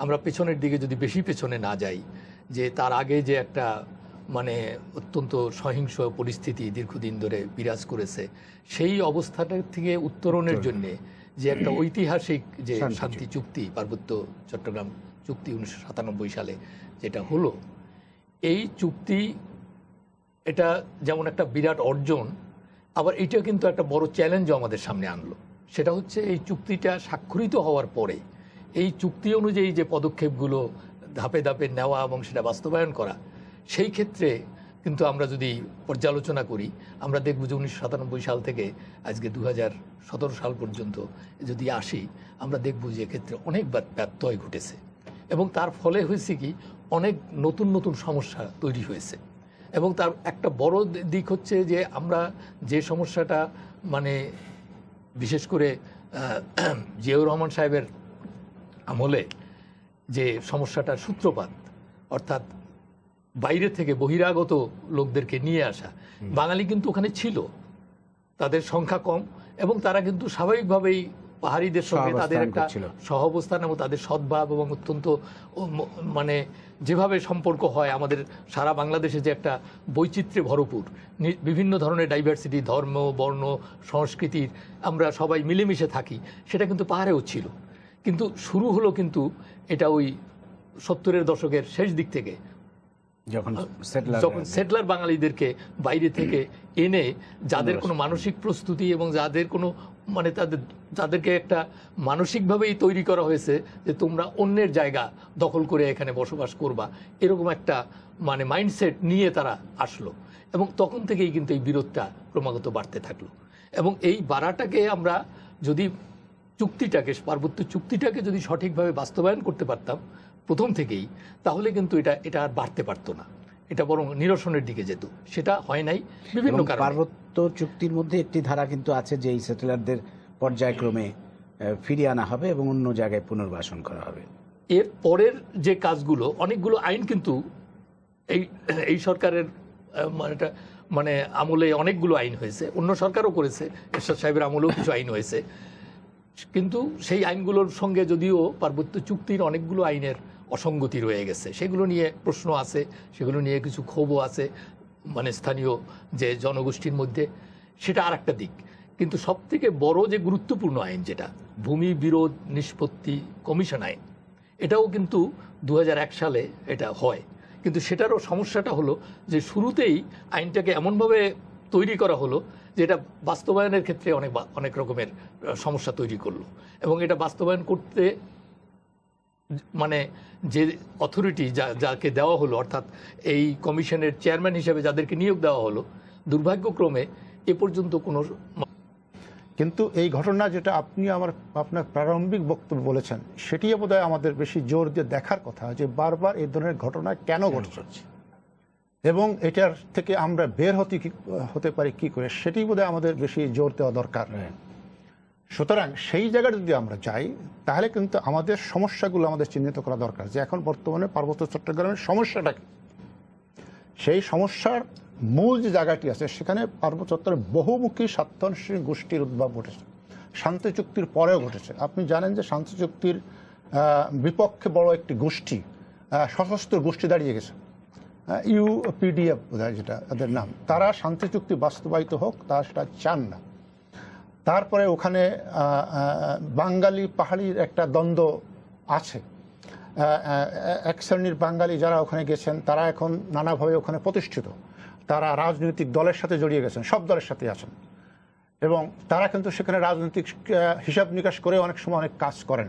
আমরা পেছনের দিকে যদি বেশি পেছনে না যাই, যে তার আগে যে একটা মানে অত্যন্ত সহিংস পরিস্থিতি দীর্ঘদিন ধরে বিরাজ করেছে, সেই অবস্থাটার থেকে উত্তরণের জন্যে যে একটা ঐতিহাসিক যে শান্তি চুক্তি, পার্বত্য চট্টগ্রাম চুক্তি 1997 সালে যেটা হলো, এই চুক্তি এটা যেমন একটা বিরাট অর্জন, আবার এটা কিন্তু একটা বড় চ্যালেঞ্জও আমাদের সামনে আনলো। সেটা হচ্ছে এই চুক্তিটা স্বাক্ষরিত হওয়ার পরে এই চুক্তি অনুযায়ী যে পদক্ষেপগুলো ধাপে ধাপে নেওয়া এবং সেটা বাস্তবায়ন করা, সেই ক্ষেত্রে কিন্তু আমরা যদি পর্যালোচনা করি আমরা দেখব যে 1997 সাল থেকে আজকে 2017 সাল পর্যন্ত যদি আসি আমরা দেখব যে এক্ষেত্রে অনেকবার ব্যত্যয় ঘটেছে এবং তার ফলে হয়েছে কি অনেক নতুন নতুন সমস্যা তৈরি হয়েছে। এবং তার একটা বড় দিক হচ্ছে যে আমরা যে সমস্যাটা মানে বিশেষ করে জিয়াউর রহমান সাহেবের আমলে যে সমস্যাটার সূত্রপাত, অর্থাৎ বাইরে থেকে বহিরাগত লোকদেরকে নিয়ে আসা, বাঙালি কিন্তু ওখানে ছিল, তাদের সংখ্যা কম এবং তারা কিন্তু স্বাভাবিকভাবেই পাহাড়িদের সঙ্গে তাদের একটা সহাবস্থান এবং তাদের সদ্ভাব এবং অত্যন্ত মানে যেভাবে সম্পর্ক হয়, আমাদের সারা বাংলাদেশে যে একটা বৈচিত্র্যে ভরপুর বিভিন্ন ধরনের ডাইভার্সিটি, ধর্ম, বর্ণ, সংস্কৃতির আমরা সবাই মিলেমিশে থাকি, সেটা কিন্তু পাহাড়েও ছিল। কিন্তু শুরু হলো কিন্তু এটা ওই 70-এর দশকের শেষ দিক থেকে, যখন সেটলার বাঙালিদেরকে বাইরে থেকে এনে যাদের কোনো মানসিক প্রস্তুতি এবং যাদের কোনো মানে তাদেরকে একটা মানসিকভাবেই তৈরি করা হয়েছে যে তোমরা অন্যের জায়গা দখল করে এখানে বসবাস করবা, এরকম একটা মানে মাইন্ডসেট নিয়ে তারা আসলো এবং তখন থেকেই কিন্তু এই বিরোধটা ক্রমাগত বাড়তে থাকলো। এবং এই বাড়াটাকে আমরা যদি চুক্তিটাকে, পার্বত্য চুক্তিটাকে যদি সঠিকভাবে বাস্তবায়ন করতে পারতাম প্রথম থেকেই, তাহলে কিন্তু এটা আর বাড়তে পারতো না, এটা বরং নিরসনের দিকে যেত। সেটা হয় নাই বিভিন্ন কারণে। পার্বত্য চুক্তির মধ্যে একটি ধারা কিন্তু আছে যে এই সেটেলারদের পর্যায়ক্রমে ফিরিয়ে আনা হবে এবং অন্য জায়গায় পুনর্বাসন করা হবে। এর পরের যে কাজগুলো, অনেকগুলো আইন কিন্তু এই সরকারের মানে আমলে অনেকগুলো আইন হয়েছে, অন্য সরকারও করেছে, এরশাদ সাহেবের আমলেও কিছু আইন হয়েছে, কিন্তু সেই আইনগুলোর সঙ্গে যদিও পার্বত্য চুক্তির অনেকগুলো আইনের অসঙ্গতি রয়ে গেছে, সেগুলো নিয়ে প্রশ্ন আছে, সেগুলো নিয়ে কিছু ক্ষোভও আছে মানে স্থানীয় যে জনগোষ্ঠীর মধ্যে, সেটা আর একটা দিক। কিন্তু সবথেকে বড় যে গুরুত্বপূর্ণ আইন যেটা ভূমি বিরোধ নিষ্পত্তি কমিশন আইন, এটাও কিন্তু 2001 সালে এটা হয়। কিন্তু সেটারও সমস্যাটা হলো যে শুরুতেই আইনটাকে এমনভাবে তৈরি করা হলো যে এটা বাস্তবায়নের ক্ষেত্রে অনেক রকমের সমস্যা তৈরি করলো। এবং এটা বাস্তবায়ন করতে মানে যে অথরিটি যাকে দেওয়া হলো, অর্থাৎ এই কমিশনের চেয়ারম্যান হিসেবে যাদেরকে নিয়োগ দেওয়া হলো, দুর্ভাগ্যক্রমে এ পর্যন্ত কোনো। কিন্তু এই ঘটনা যেটা আপনি আপনার প্রারম্ভিক বক্তব্য বলেছেন, সেটিও বোধহয় আমাদের বেশি জোর দিয়ে দেখার কথা যে বারবার এই ধরনের ঘটনা কেন ঘটছে এবং এটার থেকে আমরা বের হতে পারি কি করে, সেটি বোধহয় আমাদের বেশি জোর দেওয়া দরকার। সুতরাং সেই জায়গায় যদি আমরা যাই তাহলে কিন্তু আমাদের সমস্যাগুলো আমাদের চিহ্নিত করা দরকার যে এখন বর্তমানে পার্বত্য চট্টগ্রামের সমস্যাটা কি। সেই সমস্যার মূল যে জায়গাটি আছে সেখানে পার্বত্য চট্টগ্রামের বহুমুখী স্বার্থান্বেষী গোষ্ঠীর উদ্ভব ঘটেছে, শান্তি চুক্তির পরেও ঘটেছে। আপনি জানেন যে শান্তি চুক্তির বিপক্ষে বড় একটি গোষ্ঠী, সশস্ত্র গোষ্ঠী দাঁড়িয়ে গেছে, ইউপিডিএফ বোধহয় যেটা তাদের নাম, তারা শান্তি চুক্তি বাস্তবায়িত হোক তারা সেটা চান না। তারপরে ওখানে বাঙালি পাহাড়ির একটা দ্বন্দ্ব আছে, এক শ্রেণীর বাঙালি যারা ওখানে গেছেন তারা এখন নানাভাবে ওখানে প্রতিষ্ঠিত, তারা রাজনৈতিক দলের সাথে জড়িয়ে গেছেন, সব দলের সাথে আছেন এবং তারা কিন্তু সেখানে রাজনৈতিক হিসাব নিকাশ করে অনেক সময় অনেক কাজ করেন।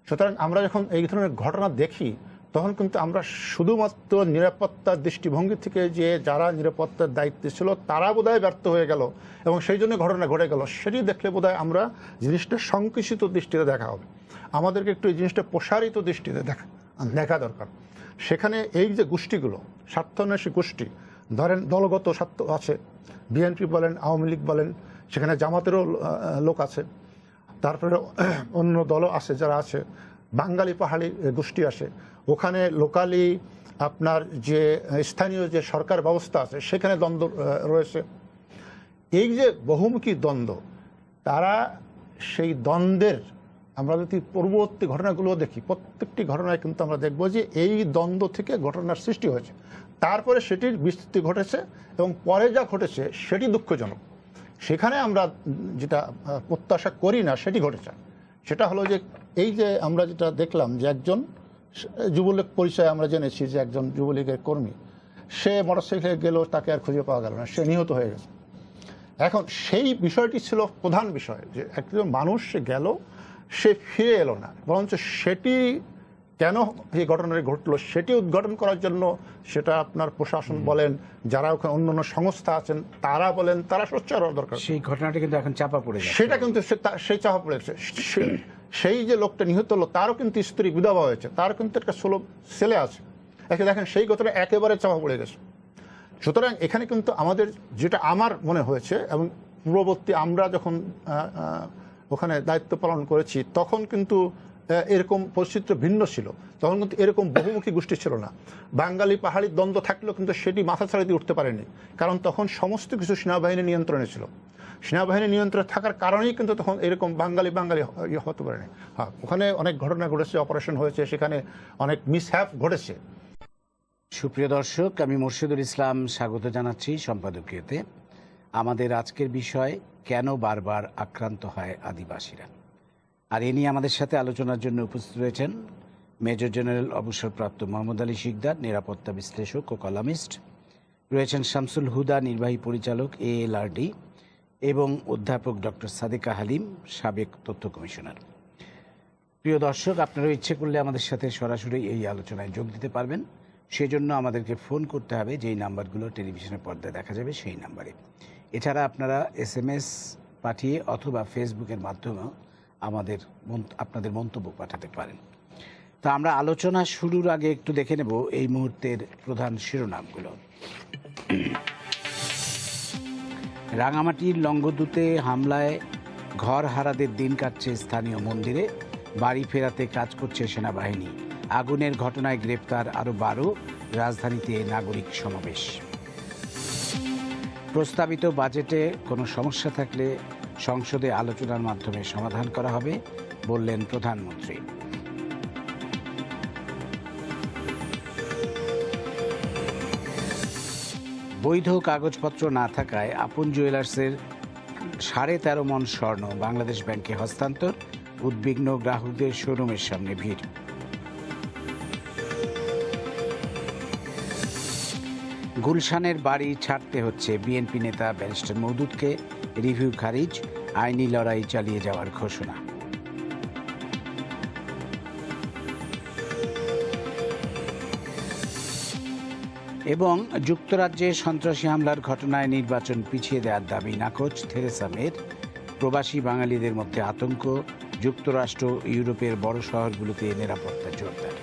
সুতরাং আমরা যখন এই ধরনের ঘটনা দেখি তখন কিন্তু আমরা শুধুমাত্র নিরাপত্তার দৃষ্টিভঙ্গি থেকে যে যারা নিরাপত্তার দায়িত্বে ছিল তারা বোধহয় ব্যর্থ হয়ে গেল এবং সেই জন্য ঘটনা ঘটে গেল, সেটি দেখলে বোধহয় আমরা জিনিসটা সংকুচিত দৃষ্টিতে দেখা হবে। আমাদেরকে একটু এই জিনিসটা প্রসারিত দৃষ্টিতে দেখা দরকার। সেখানে এই যে গোষ্ঠীগুলো স্বার্থান্বেষী গোষ্ঠী, ধরেন দলগত স্বার্থ আছে, বিএনপি বলেন, আওয়ামী লীগ বলেন, সেখানে জামাতেরও লোক আছে, তারপরে অন্য দলও আছে যারা আছে, বাঙালি পাহাড়ি গোষ্ঠী আসে, ওখানে লোকালি আপনার যে স্থানীয় যে সরকার ব্যবস্থা আছে সেখানে দ্বন্দ্ব রয়েছে। এই যে বহুমুখী দ্বন্দ্ব, তারা সেই দ্বন্দ্বের আমরা যদি পূর্ববর্তী ঘটনাগুলো দেখি প্রত্যেকটি ঘটনায় কিন্তু আমরা দেখব যে এই দ্বন্দ্ব থেকে ঘটনার সৃষ্টি হয়েছে, তারপরে সেটির বিস্তৃতি ঘটেছে এবং পরে যা ঘটেছে সেটি দুঃখজনক। সেখানে আমরা যেটা প্রত্যাশা করি না সেটি ঘটেছে। সেটা হলো যে এই যে আমরা যেটা দেখলাম যে একজন যুবলীগ পরিচয় আমরা জেনেছি যে একজন যুবলীগের কর্মী, সে মোটরসাইকেলে গেল, তাকে আর খুঁজে পাওয়া গেল না, সে নিহত হয়ে গেছে। এখন সেই বিষয়টি ছিল প্রধান বিষয় যে একজন মানুষ সে গেল, সে ফিরে এলো না, বরঞ্চ সেটি কেন এই ঘটনাটি ঘটলো সেটি উদ্ঘাটন করার জন্য সেটা আপনার প্রশাসন বলেন, যারা ওখানে অন্যান্য সংস্থা আছেন তারা বলেন, তারা সোচ্চার হওয়া দরকার। সেই ঘটনাটা কিন্তু এখন চাপা পড়ে যাচ্ছে। সেটা কিন্তু সেই চাপা পড়েছে। সেই যে লোকটা নিহত হলো তারও কিন্তু স্ত্রী বিধবা হয়েছে, তার কিন্তু একটা ছেলে আছে। একে দেখেন সেই ঘটনা একেবারে চাপা পড়ে গেছে। সুতরাং এখানে কিন্তু আমাদের যেটা আমার মনে হয়েছে, এবং পূর্ববর্তী আমরা যখন ওখানে দায়িত্ব পালন করেছি তখন কিন্তু এরকম পরিস্থিতি ভিন্ন ছিল। তখন কিন্তু এরকম বহুমুখী গোষ্ঠী ছিল না। বাঙালি পাহাড়ি দ্বন্দ্ব থাকলেও কিন্তু সেটি মাথা ছাড়া দিয়ে উঠতে পারেনি, কারণ তখন সমস্ত কিছু সেনাবাহিনীর নিয়ন্ত্রণে ছিল। সেনাবাহিনীর নিয়ন্ত্রণে থাকার কারণেই কিন্তু তখন এরকম বাঙালি হতে পারেনি। হ্যাঁ, ওখানে অনেক ঘটনা ঘটেছে, অপারেশন হয়েছে, সেখানে অনেক মিসহ্যাপ ঘটেছে। সুপ্রিয় দর্শক, আমি মুর্শিদুল ইসলাম স্বাগত জানাচ্ছি সম্পাদকীয়তে। আমাদের আজকের বিষয়, কেন বারবার আক্রান্ত হয় আদিবাসীরা। আর এ নিয়ে আমাদের সাথে আলোচনার জন্য উপস্থিত রয়েছেন মেজর জেনারেল অবসরপ্রাপ্ত মোহাম্মদ আলী শিকদার, নিরাপত্তা বিশ্লেষক ও কলামিস্ট। রয়েছেন শামসুল হুদা, নির্বাহী পরিচালক ALRD, এবং অধ্যাপক ডক্টর সাদেকা হালিম, সাবেক তথ্য কমিশনার। প্রিয় দর্শক, আপনারাও ইচ্ছে করলে আমাদের সাথে সরাসরি এই আলোচনায় যোগ দিতে পারবেন। সেজন্য আমাদেরকে ফোন করতে হবে, যেই নাম্বারগুলো টেলিভিশনের পর্দায় দেখা যাবে সেই নাম্বারে। এছাড়া আপনারা SMS পাঠিয়ে অথবা ফেসবুকের মাধ্যমেও আপনাদের মন্তব্য পাঠাতে পারেন। তা আমরা আলোচনা শুরুর আগে একটু দেখে নেব এই মুহূর্তের প্রধান শিরোনামগুলো। রাঙামাটির লংগদুতে হামলায় ঘর হারাদের দিন কাটছে স্থানীয় মন্দিরে, বাড়ি ফেরাতে কাজ করছে সেনাবাহিনী। আগুনের ঘটনায় গ্রেপ্তার আরও 12, রাজধানীতে নাগরিক সমাবেশ। প্রস্তাবিত বাজেটে কোনো সমস্যা থাকলে সংসদে আলোচনার মাধ্যমে সমাধান করা হবে, বললেন প্রধানমন্ত্রী। বৈধ কাগজপত্র না থাকায় আপন জুয়েলার্সের 13.5 মণ স্বর্ণ বাংলাদেশ ব্যাংকে হস্তান্তর, উদ্বিগ্ন গ্রাহকদের শোরুমের সামনে ভিড়। গুলশানের বাড়ি ছাড়তে হচ্ছে বিএনপি নেতা ব্যারিস্টার মওদুদকে, রিভিউ খারিজ, আইনি লড়াই চালিয়ে যাওয়ার ঘোষণা। এবং যুক্তরাজ্যে সন্ত্রাসী হামলার ঘটনায় নির্বাচন পিছিয়ে দেওয়ার দাবি নাকচ থেরেসা মের। প্রবাসী বাঙালিদের মধ্যে আতঙ্ক, যুক্তরাষ্ট্র ইউরোপের বড় শহরগুলোতে নিরাপত্তা জোরদার।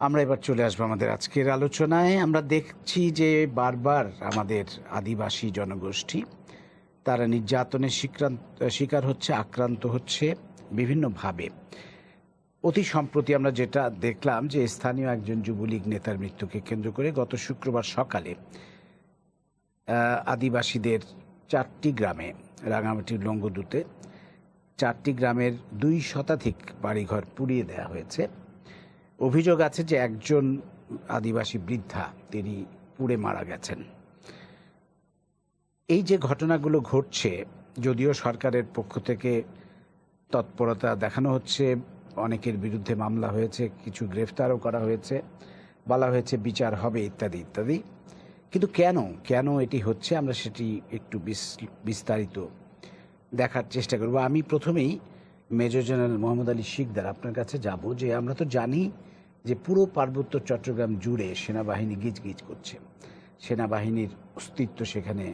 আমরা এবার চলে আসবো আমাদের আজকের আলোচনায়। আমরা দেখছি যে বারবার আমাদের আদিবাসী জনগোষ্ঠী তারা নির্যাতনের শিকার হচ্ছে, আক্রান্ত হচ্ছে বিভিন্নভাবে। অতি সম্প্রতি আমরা যেটা দেখলাম যে স্থানীয় একজন যুবলীগ নেতার মৃত্যুকে কেন্দ্র করে গত শুক্রবার সকালে আদিবাসীদের 4টি গ্রামে, রাঙামাটির লংগদুতে 4টি গ্রামের 2 শতাধিক বাড়িঘর পুড়িয়ে দেওয়া হয়েছে। অভিযোগ আছে যে একজন আদিবাসী বৃদ্ধা তিনি পুড়ে মারা গেছেন। এই যে ঘটনাগুলো ঘটছে, যদিও সরকারের পক্ষ থেকে তৎপরতা দেখানো হচ্ছে, অনেকের বিরুদ্ধে মামলা হয়েছে, কিছু গ্রেফতারও করা হয়েছে, বলা হয়েছে বিচার হবে ইত্যাদি ইত্যাদি, কিন্তু কেন এটি হচ্ছে আমরা সেটি একটু বিস্তারিত দেখার চেষ্টা করব। আমি প্রথমেই মেজর জেনারেল মোহাম্মদ আলী শিকদার আপনার কাছে যাব, যে আমরা তো জানি যে পুরো পার্বত্য চট্টগ্রাম জুড়ে সেনাবাহিনী গিজগিজ করছে, সেনাবাহিনীর অস্তিত্ব সেখানে